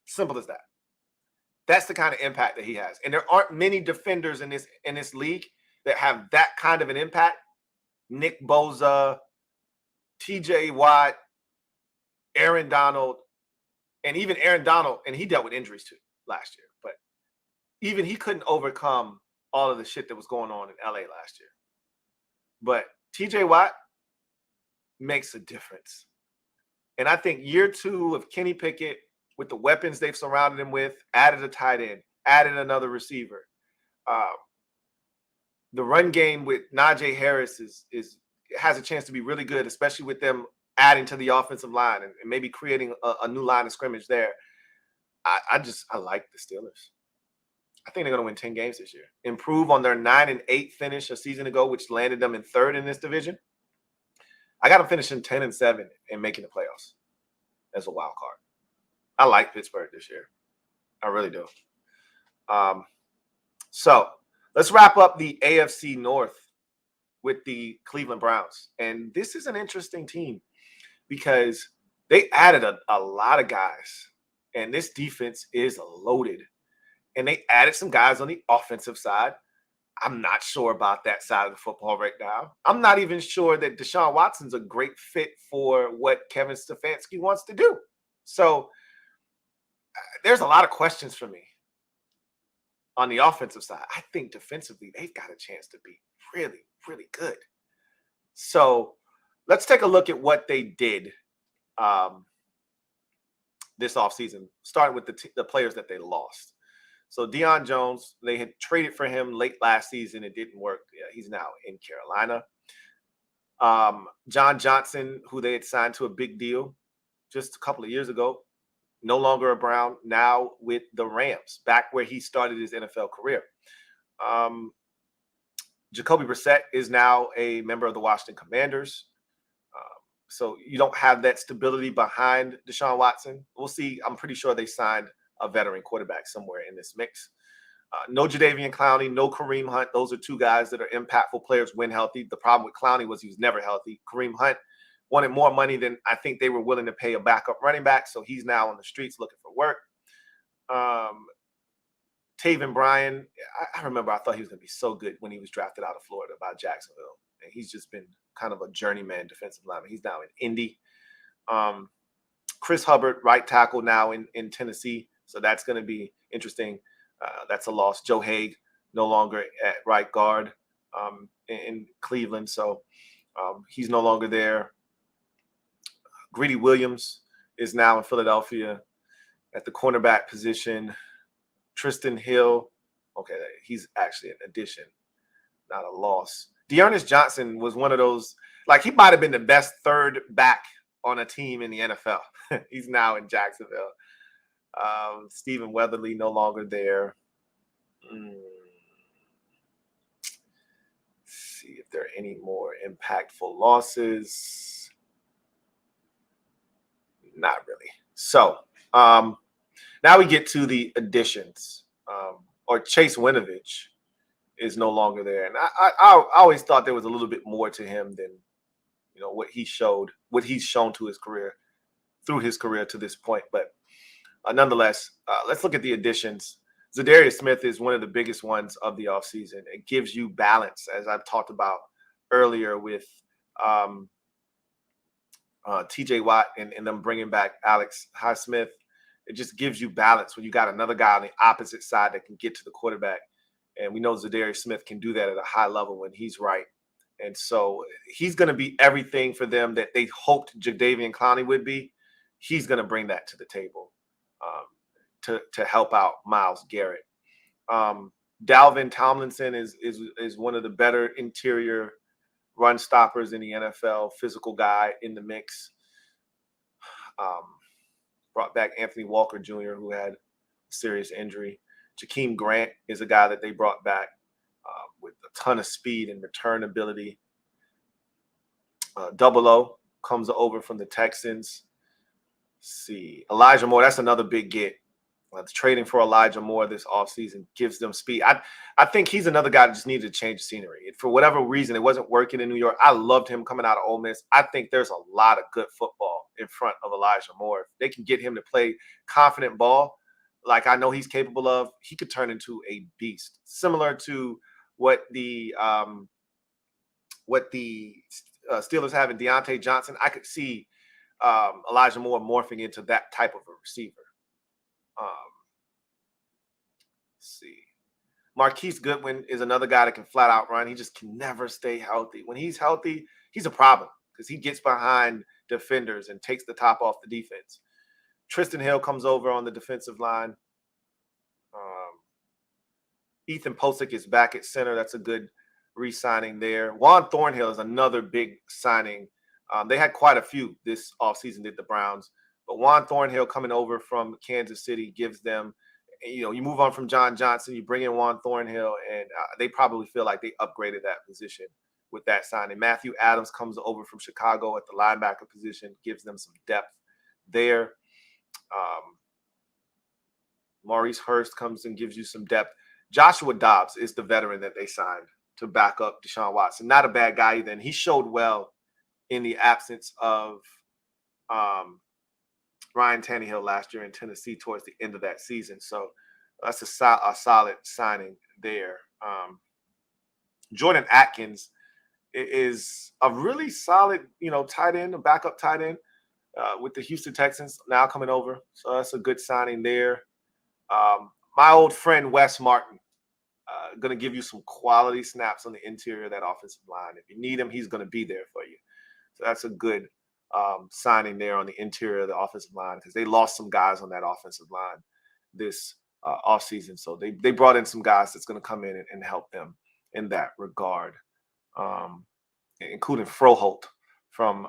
Simple as that. That's the kind of impact that he has. And there aren't many defenders in this league that have that kind of an impact. Nick Bosa, TJ Watt, Aaron Donald, and even Aaron Donald, and he dealt with injuries too last year, but even he couldn't overcome all of the shit that was going on in LA last year. But TJ Watt makes a difference. And I think year 2 of Kenny Pickett, with the weapons they've surrounded him with, added a tight end, added another receiver. The run game with Najee Harris has a chance to be really good, especially with them adding to the offensive line and maybe creating a new line of scrimmage there. I like the Steelers. I think they're going to win 10 games this year. Improve on their 9-8 finish a season ago, which landed them in 3rd in this division. I got them finishing 10-7 and making the playoffs as a wild card. I like Pittsburgh this year. I really do. So let's wrap up the AFC North with the Cleveland Browns. And this is an interesting team because they added a lot of guys, and this defense is loaded. And they added some guys on the offensive side. I'm not sure about that side of the football right now. I'm not even sure that Deshaun Watson's a great fit for what Kevin Stefanski wants to do. So there's a lot of questions for me on the offensive side. I think defensively, they've got a chance to be really, really good. So let's take a look at what they did this offseason, starting with the players that they lost. So Deion Jones, they had traded for him late last season. It didn't work. Yeah, he's now in Carolina. John Johnson, who they had signed to a big deal just a couple of years ago, no longer a Brown, now with the Rams, back where he started his NFL career. Jacoby Brissett is now a member of the Washington Commanders. So you don't have that stability behind Deshaun Watson. We'll see. I'm pretty sure they signed a veteran quarterback somewhere in this mix. No Jadeveon Clowney, no Kareem Hunt. Those are 2 guys that are impactful players when healthy. The problem with Clowney was he was never healthy. Kareem Hunt wanted more money than I think they were willing to pay a backup running back, so he's now on the streets looking for work. Taven Bryan, I remember I thought he was going to be so good when he was drafted out of Florida by Jacksonville, and he's just been kind of a journeyman defensive lineman. He's now in Indy. Chris Hubbard, right tackle, now in Tennessee. So that's going to be interesting. That's a loss. Joe Haig, no longer at right guard in Cleveland. So he's no longer there. Greedy Williams is now in Philadelphia at the cornerback position. Tristan Hill Okay, he's actually an addition, not a loss. Dearness Johnson was one of those, like, he might have been the best third back on a team in the NFL. He's now in Jacksonville. Stephen Weatherly no longer there. See if there are any more impactful losses. Not really. So now we get to the additions. Or Chase Winovich is no longer there, and I always thought there was a little bit more to him than what he's shown to his career through his career to this point. But nonetheless, let's look at the additions. Zadarius Smith is one of the biggest ones of the offseason. It gives you balance, as I've talked about earlier with TJ Watt and them bringing back Alex Highsmith. It just gives you balance when you got another guy on the opposite side that can get to the quarterback. And we know Zadarius Smith can do that at a high level when he's right. And so he's going to be everything for them that they hoped Jadeveon Clowney would be. He's going to bring that to the table to help out Myles Garrett. Dalvin Tomlinson is one of the better interior run stoppers in the NFL, physical guy in the mix. Brought back Anthony Walker Jr., who had a serious injury. Jakeem Grant is a guy that they brought back with a ton of speed and return ability. Double O comes over from the Texans. Let's see. Elijah Moore, that's another big get. Trading for Elijah Moore this offseason gives them speed. I think he's another guy that just needed to change scenery. For whatever reason, it wasn't working in New York. I loved him coming out of Ole Miss. I think there's a lot of good football in front of Elijah Moore. If they can get him to play confident ball, like I know he's capable of, he could turn into a beast. Similar to what the Steelers have in Deontay Johnson, I could see Elijah Moore morphing into that type of a receiver. Let's see. Marquise Goodwin is another guy that can flat out run. He just can never stay healthy. When he's healthy, he's a problem because he gets behind defenders and takes the top off the defense. Tristan Hill comes over on the defensive line. Ethan Posick is back at center. That's a good re-signing there. Juan Thornhill is another big signing. They had quite a few this offseason, did the Browns. But Juan Thornhill coming over from Kansas City gives them, you move on from John Johnson, you bring in Juan Thornhill, and they probably feel like they upgraded that position with that signing. Matthew Adams comes over from Chicago at the linebacker position, gives them some depth there. Maurice Hurst comes and gives you some depth. Joshua Dobbs is the veteran that they signed to back up Deshaun Watson. Not a bad guy either. And he showed well in the absence of Ryan Tannehill last year in Tennessee towards the end of that season. So that's a solid signing there. Jordan Atkins is a really solid, tight end, a backup tight end with the Houston Texans now coming over. So that's a good signing there. My old friend Wes Martin, going to give you some quality snaps on the interior of that offensive line. If you need him, he's going to be there for you. So that's a good signing there on the interior of the offensive line because they lost some guys on that offensive line this offseason. So they brought in some guys that's going to come in and help them in that regard, including Froholt from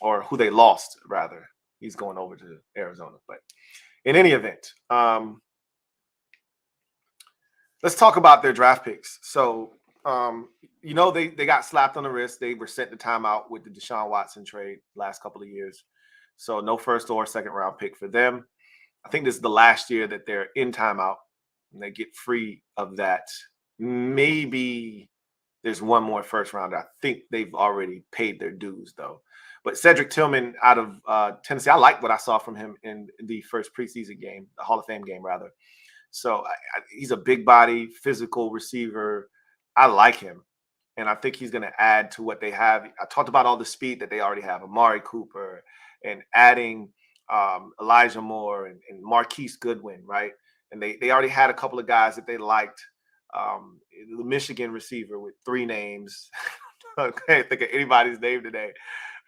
or who they lost, rather. He's going over to Arizona. But in any event, let's talk about their draft picks. So, they got slapped on the wrist. They were sent to timeout with the Deshaun Watson trade last couple of years. So no first or second round pick for them. I think this is the last year that they're in timeout and they get free of that. Maybe there's one more first rounder. I think they've already paid their dues though. But Cedric Tillman out of Tennessee, I like what I saw from him in the first preseason game, the Hall of Fame game rather. So he's a big body, physical receiver. I like him. And I think he's going to add to what they have. I talked about all the speed that they already have. Amari Cooper and adding Elijah Moore and Marquise Goodwin, right? And they already had a couple of guys that they liked. The Michigan receiver with 3 names. I can't think of anybody's name today.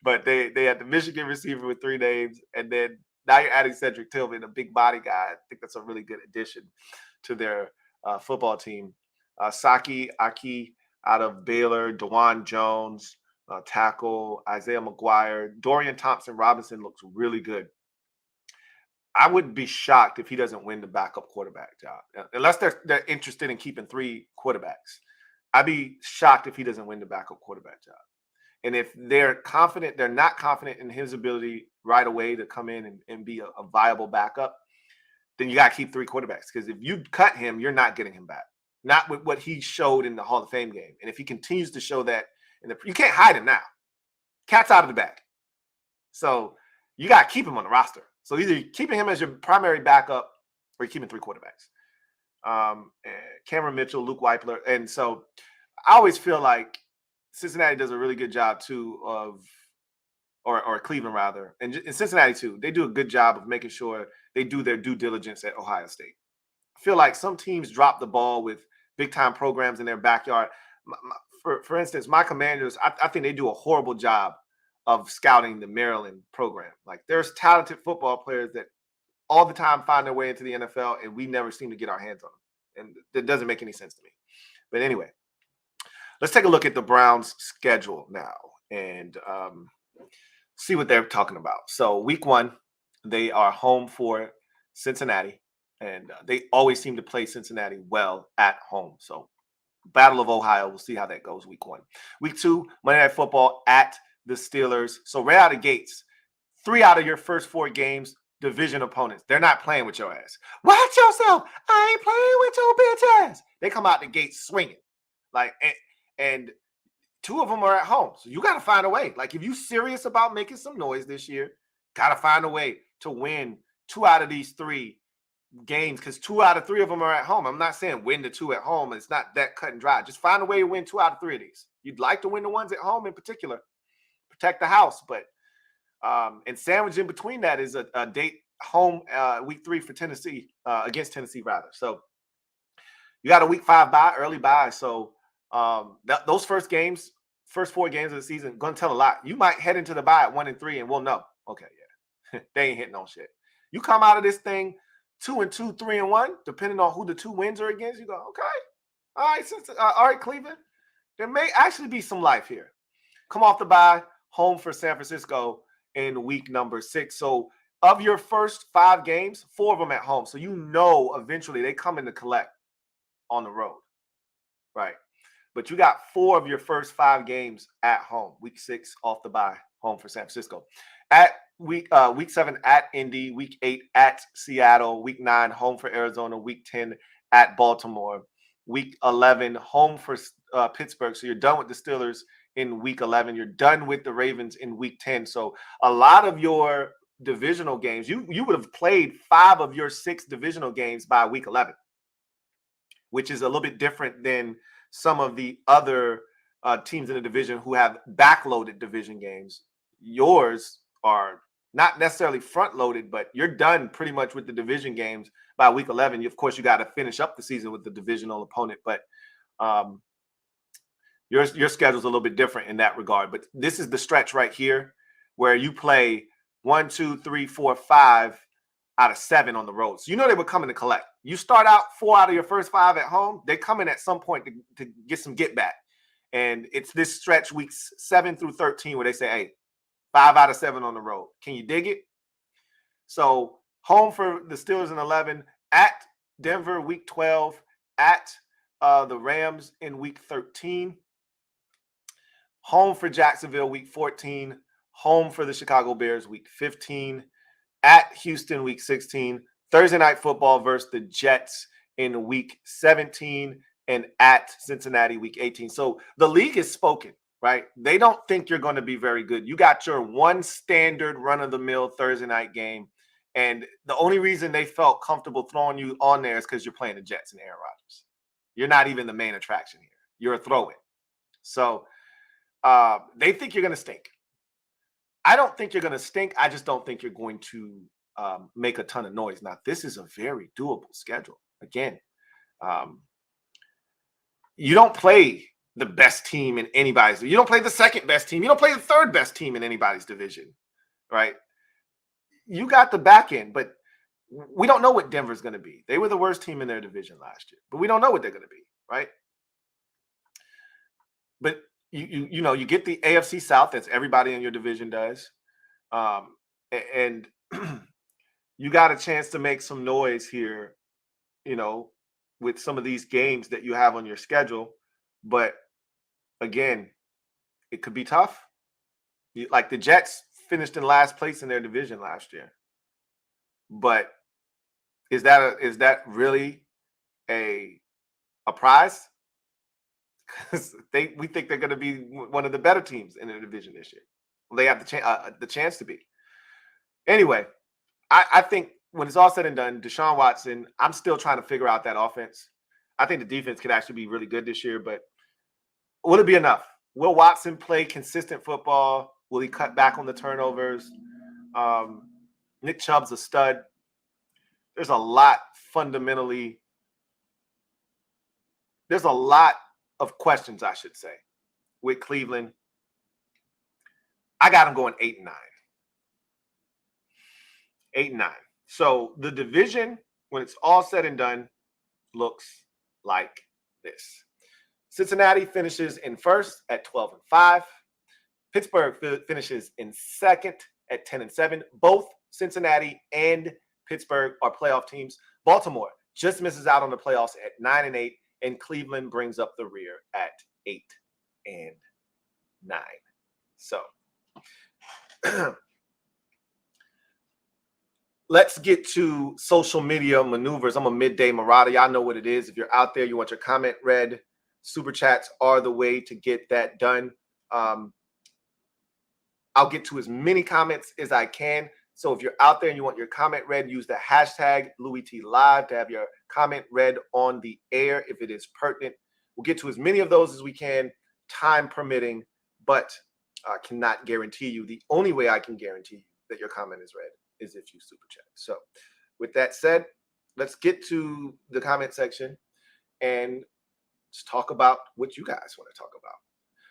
But they had the Michigan receiver with 3 names. And then now you're adding Cedric Tillman, a big body guy. I think that's a really good addition to their football team. Saki Aki out of Baylor, DeJuan Jones, tackle, Isaiah McGuire, Dorian Thompson-Robinson looks really good. I would be shocked if he doesn't win the backup quarterback job, unless they're interested in keeping 3 quarterbacks. I'd be shocked if he doesn't win the backup quarterback job. And if they're not confident in his ability right away to come in and be a viable backup, then you got to keep 3 quarterbacks. Because if you cut him, you're not getting him back. Not with what he showed in the Hall of Fame game. And if he continues to show that, you can't hide him now. Cat's out of the bag. So you got to keep him on the roster. So either you're keeping him as your primary backup or you're keeping 3 quarterbacks. Cameron Mitchell, Luke Weipler. And so I always feel like Cincinnati does a really good job too or Cleveland rather, and Cincinnati too. They do a good job of making sure they do their due diligence at Ohio State. I feel like some teams drop the ball with big time programs in their backyard. For instance, my Commanders, I think they do a horrible job of scouting the Maryland program. Like there's talented football players that all the time find their way into the NFL, and we never seem to get our hands on them. And that doesn't make any sense to me. But anyway, let's take a look at the Browns' schedule now and see what they're talking about. So week 1, they are home for Cincinnati, and they always seem to play Cincinnati well at home. So Battle of Ohio, we'll see how that goes week 1. Week 2, Monday Night Football at the Steelers. So right out of the gates, 3 out of your first 4 games, division opponents. They're not playing with your ass. Watch yourself. I ain't playing with your bitch ass. They come out the gate swinging. Like, and 2 of them are at home. So you got to find a way. Like if you're serious about making some noise this year, got to find a way to win 2 out of these 3 games because 2 out of 3 of them are at home. I'm not saying win the 2 at home. It's not that cut and dry. Just find a way to win 2 out of 3 of these. You'd like to win the ones at home in particular. Protect the house. But and sandwiched in between that is a date home week 3 for Tennessee, against Tennessee rather. So you got a week 5 bye, early bye. So those first 4 games of the season going to tell a lot. You might head into the bye at 1-3 and we'll know. Okay, yeah. They ain't hitting on shit. You come out of this thing 2-2, 3-1, depending on who the 2 wins are against, you go, okay. All right, Cleveland. There may actually be some life here. Come off the bye, home for San Francisco in week number 6. So of your first 5 games, 4 of them at home. So you know eventually they come in to collect on the road. Right. But you got 4 of your first 5 games at home. Week 6 off the bye, home for San Francisco. At week 7 at Indy, week 8 at Seattle, week 9 home for Arizona, week 10 at Baltimore, week 11 home for Pittsburgh. So you're done with the Steelers in week 11. You're done with the Ravens in week 10. So a lot of your divisional games, you would have played 5 of your 6 divisional games by week 11, which is a little bit different than some of the other teams in the division who have backloaded division games. Yours are not necessarily front-loaded, but you're done pretty much with the division games by week 11. Of course, you got to finish up the season with the divisional opponent, but your schedule's a little bit different in that regard. But this is the stretch right here where you play 1, 2, 3, 4, 5 out of 7 on the road. So you know they were coming to collect. You start out 4 out of your first 5 at home. They come in at some point to get some get back. And it's this stretch weeks 7 through 13 where they say, hey, 5 out of 7 on the road. Can you dig it? So home for the Steelers in 11, at Denver week 12, at the Rams in week 13, home for Jacksonville week 14, home for the Chicago Bears week 15, at Houston week 16, Thursday Night Football versus the Jets in week 17, and at Cincinnati week 18. So the league is spoken, right? They don't think you're going to be very good. You got your one standard run-of-the-mill Thursday night game, and the only reason they felt comfortable throwing you on there is because you're playing the Jets and Aaron Rodgers. You're not even the main attraction here. You're a throw-in. So they think you're going to stink. I don't think you're going to stink. I just don't think you're going to make a ton of noise. Now, this is a very doable schedule. Again, you don't play the best team in anybody's. You don't play the second best team. You don't play the third best team in anybody's division, right? You got the back end, but We don't know what Denver's going to be. They were the worst team in their division last year, but we don't know what they're going to be, right? But you get the AFC South, as everybody in your division does, and you got a chance to make some noise here, with some of these games that you have on your schedule. But again, it could be tough. Like the Jets finished in last place in their division last year, but is that really a prize? Because we think they're going to be one of the better teams in the division this year. They have the chance to be. Anyway, I think when it's all said and done, Deshaun Watson, I'm still trying to figure out that offense. I think the defense could actually be really good this year, but will it be enough? Will Watson play consistent football? Will he cut back on the turnovers? Nick Chubb's a stud. There's a lot of questions, I should say, with Cleveland. I got them going 8-9. 8-9. So the division, when it's all said and done, looks like this. Cincinnati finishes in first at 12-5. Pittsburgh finishes in second at 10-7. Both Cincinnati and Pittsburgh are playoff teams. Baltimore just misses out on the playoffs at 9-8, and Cleveland brings up the rear at 8-9. So let's get to social media maneuvers. I'm a midday marauder. Y'all know what it is. If you're out there, you want your comment read, super chats are the way to get that done. I'll get to as many comments as I can. So if you're out there and you want your comment read, use the hashtag LouieTLive to have your comment read on the air if it is pertinent. We'll get to as many of those as we can, time permitting, but I cannot guarantee you. The only way I can guarantee you that your comment is read is if you super chat. So with that said, let's get to the comment section and just talk about what you guys want to talk about.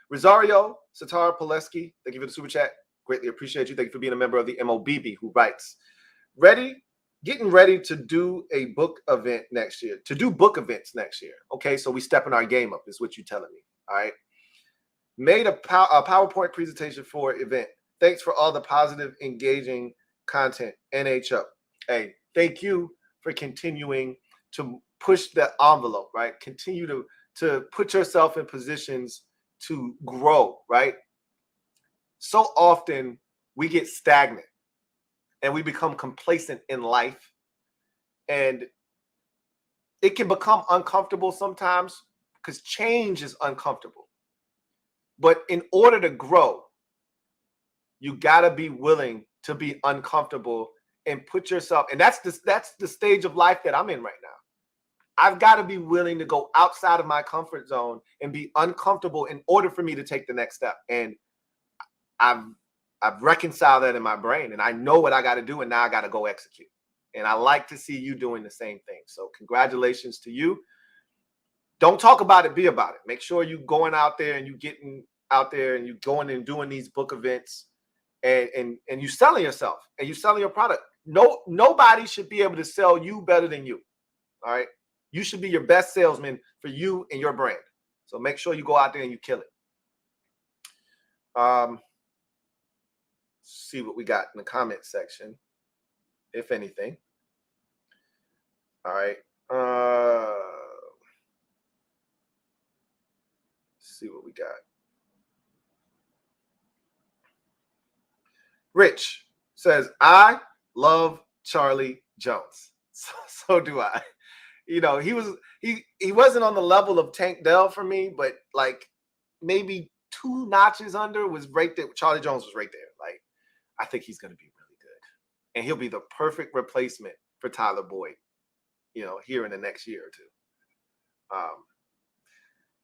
Rosario Satar Poleski, thank you for the super chat. Greatly appreciate you. Thank you for being a member of the MOBB, who writes, getting ready to do a book event next year, to do book events next year. Okay, so we stepping our game up is what you're telling me. All right. Made a PowerPoint presentation for event. Thanks for all the positive, engaging content. NHO. Hey, thank you for continuing to push the envelope, right? Continue to put yourself in positions to grow, right? So often we get stagnant and we become complacent in life, and it can become uncomfortable sometimes because change is uncomfortable. But in order to grow, you got to be willing to be uncomfortable and put yourself, and that's the stage of life that I'm in right now. I've got to be willing to go outside of my comfort zone and be uncomfortable in order for me to take the next step. And I've reconciled that in my brain, and I know what I got to do, and now I got to go execute. And I like to see you doing the same thing. So congratulations to you. Don't talk about it, be about it. Make sure you going out there and you getting out there and you going and doing these book events and you selling yourself and you selling your product. Nobody should be able to sell you better than you. All right. You should be your best salesman for you and your brand. So make sure you go out there and you kill it. See what we got in the comment section, if anything. All right. See what we got. Rich says, I love Charlie Jones. So do I. He wasn't on the level of Tank Dell for me, but like maybe 2 notches under was right there. Charlie Jones was right there. Like, I think he's going to be really good. And he'll be the perfect replacement for Tyler Boyd, here in the next year or two.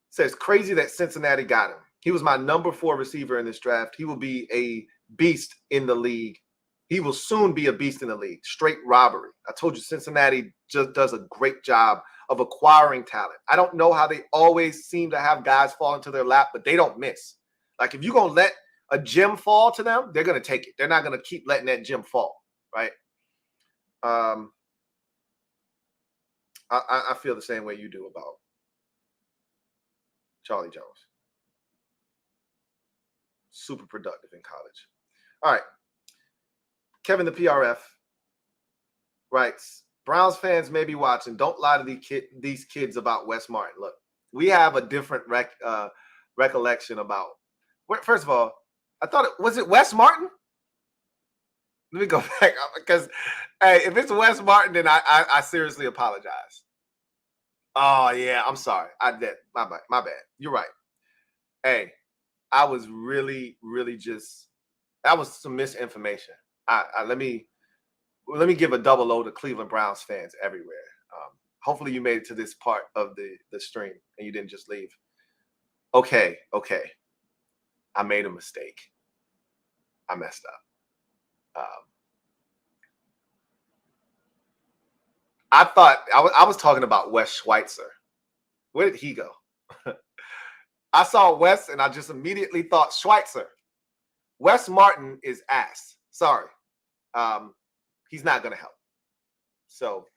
Says, crazy that Cincinnati got him. He was my number 4 receiver in this draft. He will be a beast in the league. He will soon be a beast in the league. Straight robbery. I told you Cincinnati just does a great job of acquiring talent. I don't know how they always seem to have guys fall into their lap, but they don't miss. Like, if you're going to let a gem fall to them, they're going to take it. They're not going to keep letting that gem fall, right? I feel the same way you do about Charlie Jones. Super productive in college. All right. Kevin the PRF writes, Browns fans may be watching. Don't lie to these kids about Wes Martin. Look, we have a different recollection about. First of all, I thought was it Wes Martin? Let me go back because, hey, if it's Wes Martin, then I seriously apologize. Oh yeah, I'm sorry. I did my bad. You're right. Hey, I was really just that was some misinformation. Let me give a double O to Cleveland Browns fans everywhere. Hopefully you made it to this part of the stream and you didn't just leave. Okay. I made a mistake. I messed up. I thought I was talking about Wes Schweitzer. Where did he go? I saw Wes and I just immediately thought Schweitzer. Wes Martin is ass. Sorry. He's not going to help. So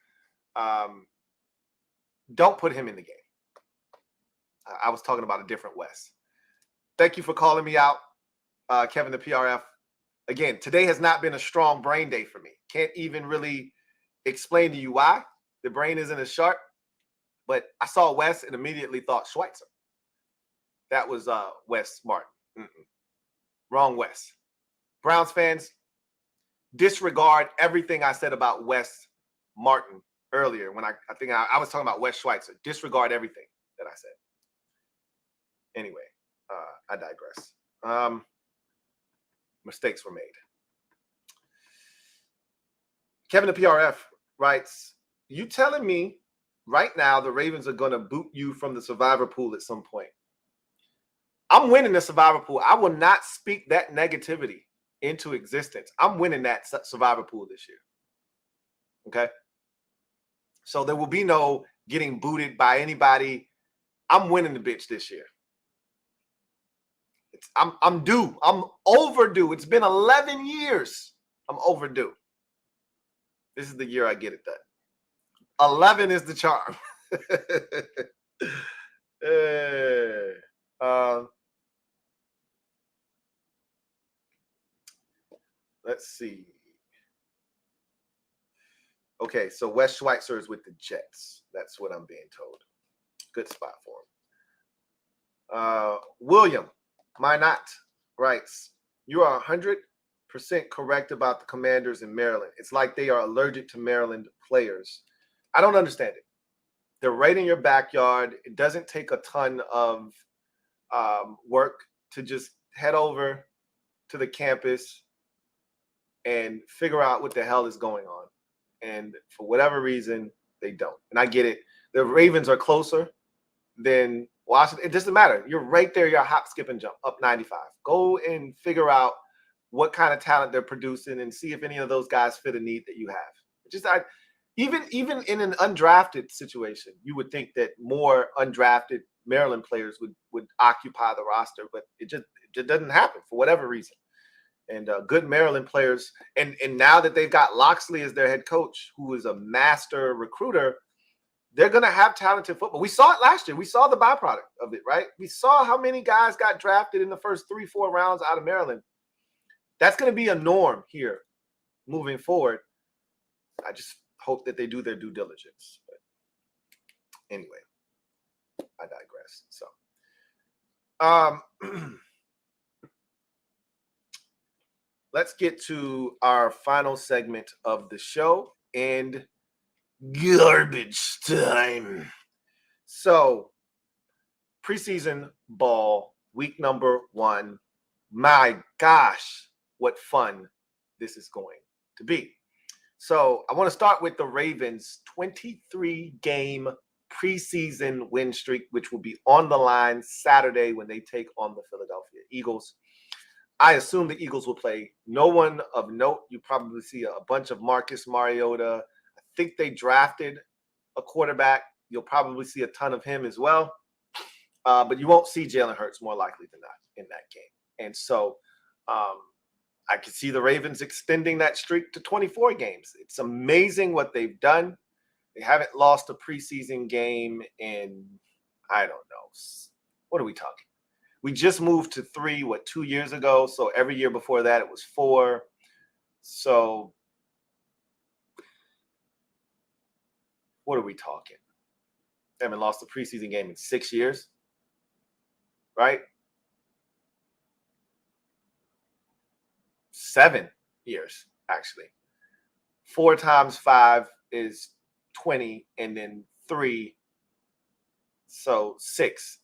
don't put him in the game. I was talking about a different Wes. Thank you for calling me out, Kevin the PRF. Again, today has not been a strong brain day for me. Can't even really explain to you why. The brain isn't as sharp. But I saw Wes and immediately thought Schweitzer. That was Wes Martin. Wrong Wes. Browns fans, disregard everything I said about Wes Martin earlier when I think I was talking about Wes Schweitzer. Disregard everything that I said. Anyway, I digress. Mistakes were made. Kevin the PRF writes, you telling me right now the Ravens are going to boot you from the survivor pool at some point? I'm winning the survivor pool. I will not speak that negativity into existence. I'm winning that survivor pool this year. Okay? So there will be no getting booted by anybody. I'm winning the bitch this year. I'm due. I'm overdue. It's been 11 years. I'm overdue. This is the year I get it done. 11 is the charm. Let's see. Okay, so Wes Schweitzer is with the Jets. That's what I'm being told. Good spot for him. William, my not, writes, you are 100% correct about the Commanders in Maryland. It's like they are allergic to Maryland players. I don't understand it. They're right in your backyard. It doesn't take a ton of work to just head over to the campus and figure out what the hell is going on. And for whatever reason, they don't. And I get it. The Ravens are closer than Washington. It doesn't matter. You're right there. You're hop, skip, and jump up 95. Go and figure out what kind of talent they're producing and see if any of those guys fit a need that you have. Even in an undrafted situation, you would think that more undrafted Maryland players would occupy the roster, but it just doesn't happen for whatever reason. And good Maryland players, and now that they've got Loxley as their head coach, who is a master recruiter, they're going to have talented football. We saw it last year. We saw the byproduct of it, right? We saw how many guys got drafted in the first 3-4 rounds out of Maryland. That's going to be a norm here moving forward. I just hope that they do their due diligence. But anyway, I digress. So, let's get to our final segment of the show and garbage time. So, preseason ball, week number 1. My gosh, what fun this is going to be. So I want to start with the Ravens' 23-game preseason win streak, which will be on the line Saturday when they take on the Philadelphia Eagles. I assume the Eagles will play no one of note. You probably see a bunch of Marcus Mariota. I think they drafted a quarterback. You'll probably see a ton of him as well. But you won't see Jalen Hurts more likely than not in that game. And so I could see the Ravens extending that streak to 24 games. It's amazing what they've done. They haven't lost a preseason game in, I don't know, what are we talking? We just moved to 3, 2 years ago? So every year before that, it was 4. So what are we talking? They haven't lost a preseason game in 6 years, right? 7 years, actually. 4 times 5 is 20, and then 3, so 6.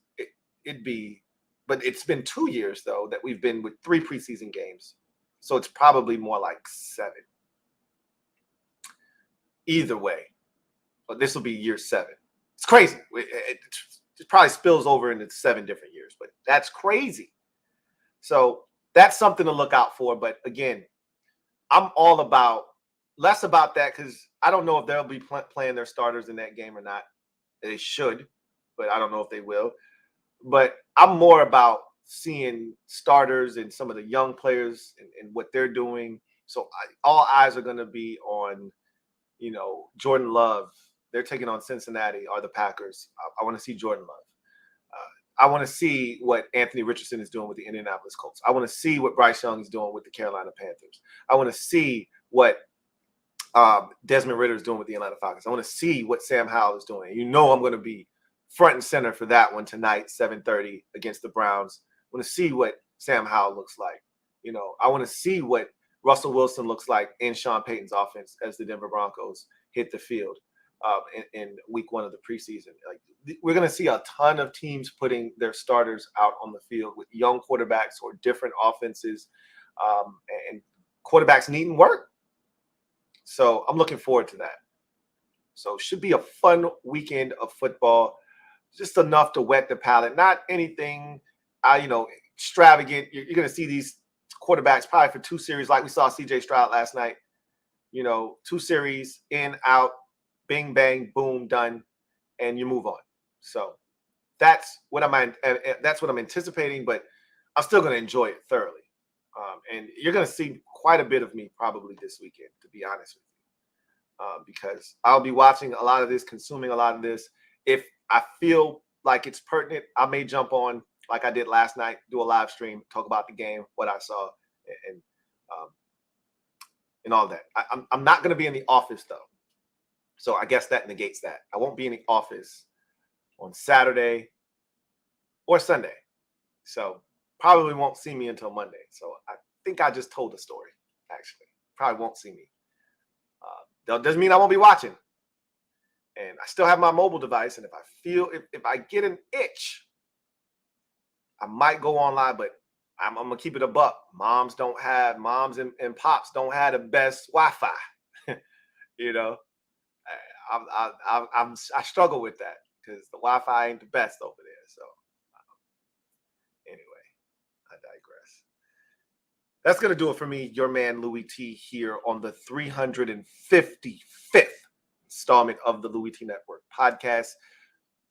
It'd be, but it's been 2 years, though, that we've been with 3 preseason games. So it's probably more like 7. Either way, but this will be year 7. It's crazy. It probably spills over into 7 different years, but that's crazy. So that's something to look out for. But again, I'm all about less about that because I don't know if they'll be playing their starters in that game or not. They should, but I don't know if they will. But I'm more about seeing starters and some of the young players and what they're doing. So all eyes are going to be on, Jordan Love. They're taking on Cincinnati or the Packers. I want to see Jordan Love. I want to see what Anthony Richardson is doing with the Indianapolis Colts. I want to see what Bryce Young is doing with the Carolina Panthers. I want to see what Desmond Ridder is doing with the Atlanta Falcons. I want to see what Sam Howell is doing. I'm going to be front and center for that one tonight, 7:30 against the Browns. I want to see what Sam Howell looks like. I want to see what Russell Wilson looks like in Sean Payton's offense as the Denver Broncos hit the field in week 1 of the preseason. We're going to see a ton of teams putting their starters out on the field with young quarterbacks or different offenses, and quarterbacks needing work. So I'm looking forward to that. So it should be a fun weekend of football, just enough to whet the palate. Not anything, extravagant. You're going to see these quarterbacks probably for 2 series, like we saw C.J. Stroud last night. 2 series, in, out, bing, bang, boom, done, and you move on. So that's what I'm anticipating, but I'm still going to enjoy it thoroughly. And you're going to see quite a bit of me probably this weekend, to be honest with you, because I'll be watching a lot of this, consuming a lot of this. If I feel like it's pertinent, I may jump on like I did last night, do a live stream, talk about the game, what I saw, and all that. I'm not going to be in the office, though. So I guess that negates that. I won't be in the office on Saturday or Sunday. So probably won't see me until Monday. So I think I just told the story, actually. Probably won't see me. That doesn't mean I won't be watching. And I still have my mobile device. And if I get an itch, I might go online, but I'm going to keep it a buck. Moms and pops don't have the best Wi-Fi. I struggle with that because the Wi-Fi ain't the best over there. So anyway, I digress. That's going to do it for me, your man Louie T, here on the 355th installment of the Louie T Network podcast.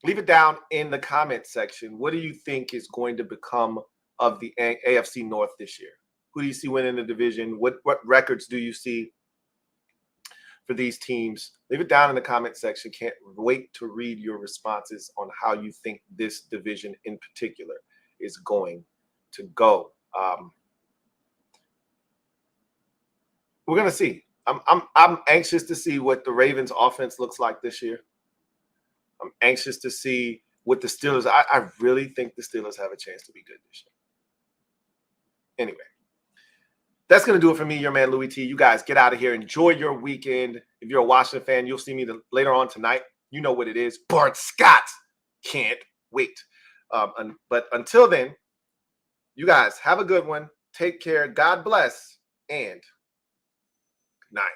Leave it down in the comment section. What do you think is going to become of the AFC North this year? Who do you see winning the division? What records do you see for these teams? Leave it down in the comment section. Can't wait to read your responses on how you think this division in particular is going to go. We're gonna see. I'm anxious to see what the Ravens offense looks like this year. I'm anxious to see what the Steelers. I really think the Steelers have a chance to be good this year. Anyway, that's going to do it for me, your man Louie T. You guys get out of here. Enjoy your weekend. If you're a Washington fan, you'll see me later on tonight. You know what it is. Bart Scott. Can't wait. But until then, you guys have a good one. Take care. God bless. And good night.